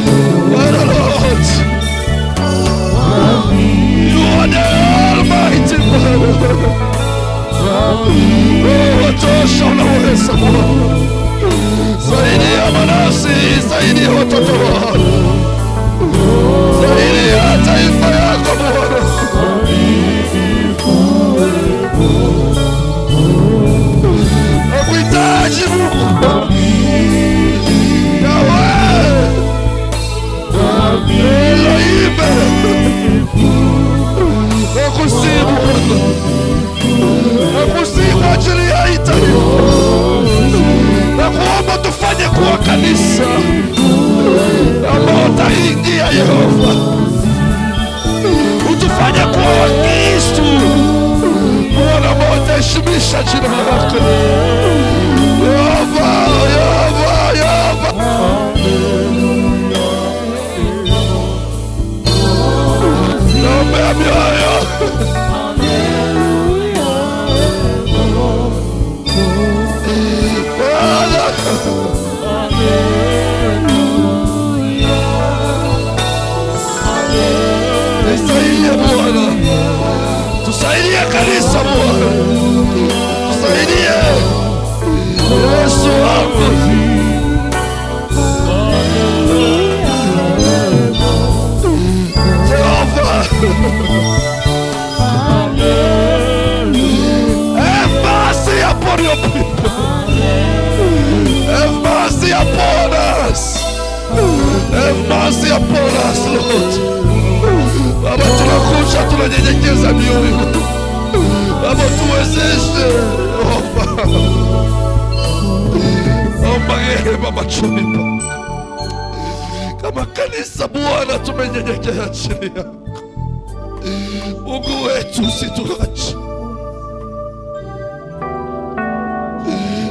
Lord, you are the Almighty God. Watosha, unaweza Bwana. Zaidi ya manasi, zaidi ya watoto wako, zaidi ya taifa yako Bwana. Nakuhitaji Mungu. Yahweh, Elohim, nakusihi Bwana. Nakusihi kwa ajili ya hii taifa. Nakuomba tufanye kuwa kanisa ambao utaingia Yehova. Utufanye kuwa Wakristo Bwana ambao utaheshimisha jina lako Yehova, Yehova, Yehova. Naombea mioyo. Nisaidie Bwana. Tusaidie kanisa Bwana. Tusaidie Yesu wangu. Jehova, have mercy upon your people. Have mercy upon us. Have mercy upon us, Lord. Baba, tunakuja, tunanyenyekeza mioyo. Baba, tuwezeshe. Omba rehema machoni pako. Kama kanisa Bwana, tumenyenyekea chini yako. Mungu wetu, usituache.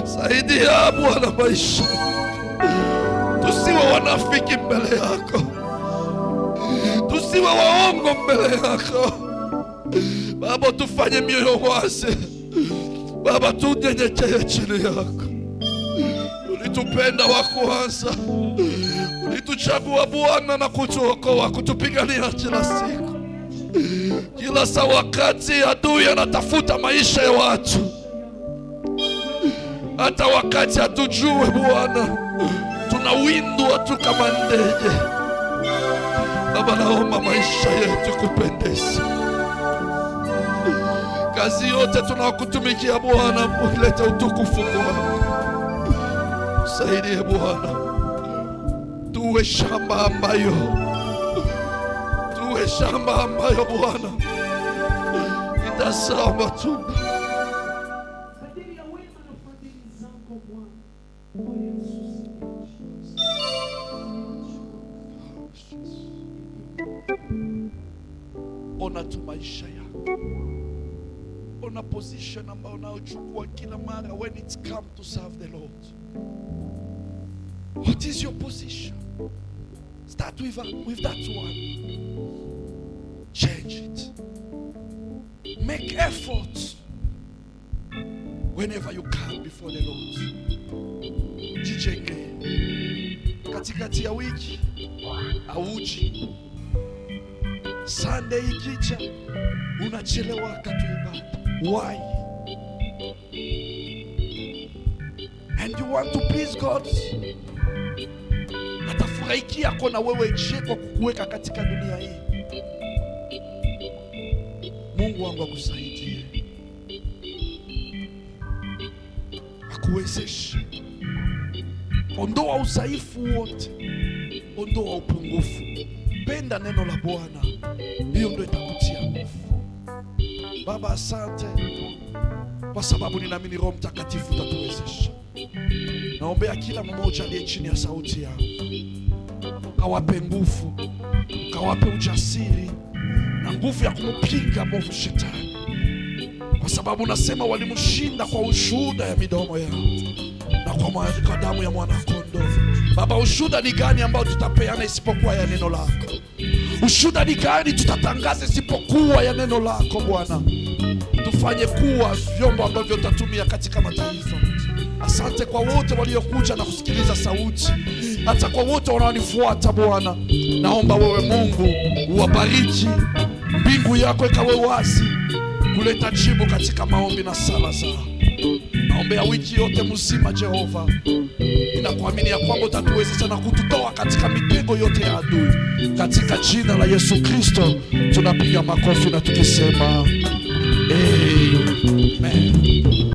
Saidia Bwana maisha. Tusiwe wanafiki mbele yako. Tusiwe waongo mbele yako. Baba, tufanye mioyo wazi. Baba, tunyenyekee chini yako. Ulitupenda wa kwanza. Ulituchagua Bwana na kutuokoa, kutupigania kila siku. Kila saa wakati adui anatafuta maisha ya watu, hata wakati hatujue Bwana, tunawindwa tu kama ndege. Baba, naomba maisha yetu kupendeza. Kazi yote tunakutumikia Bwana, ulete utukufu wako. Saidie Bwana, tuwe shamba ambayo Bwana itazaa matunda. Ona tu maisha yako. Ona position ambayo unaochukua kila mara when it's come to serve the Lord. What is your position? Start with that one. Change it. Make effort whenever you come before the Lord. Jijenge. Katikati ya wiki auji. Sunday ikija unachelewa katu ibada. Why? And you want to please God? Atafurahikia kona wewe je kwa kukuweka katika dunia hii. Mungu wangu akusaidie, akuwezeshe. Ondoa udhaifu wote, ondoa upungufu. Penda neno la Bwana, hiyo ndio itakutia nguvu. Baba, asante kwa sababu ninaamini Roho Mtakatifu utatuwezesha. Naombea kila mmoja aliye chini ya sauti yangu, kawape nguvu, kawape ujasiri na nguvu ya kumpiga mwovu shetani, kwa sababu nasema walimshinda kwa ushuhuda ya midomo yao na kwa damu ya mwana-kondoo. Baba, ushuhuda ni gani ambao tutapeana isipokuwa ya neno lako? Ushuhuda ni gani tutatangaza isipokuwa ya neno lako? Bwana, tufanye kuwa vyombo ambavyo utatumia katika mataifa. Asante kwa wote waliokuja na kusikiliza sauti, hata kwa wote wanaonifuata Bwana. Naomba wewe Mungu uwabariki, mbingu yako ikawe wazi kuleta jibu katika maombi na sala zao. Naombea wiki yote mzima Jehova, ninakuamini ya kwamba utatuwezesha na kututoa katika mitego yote ya adui. Katika jina la Yesu Kristo tunapiga makofi na tukisema amen.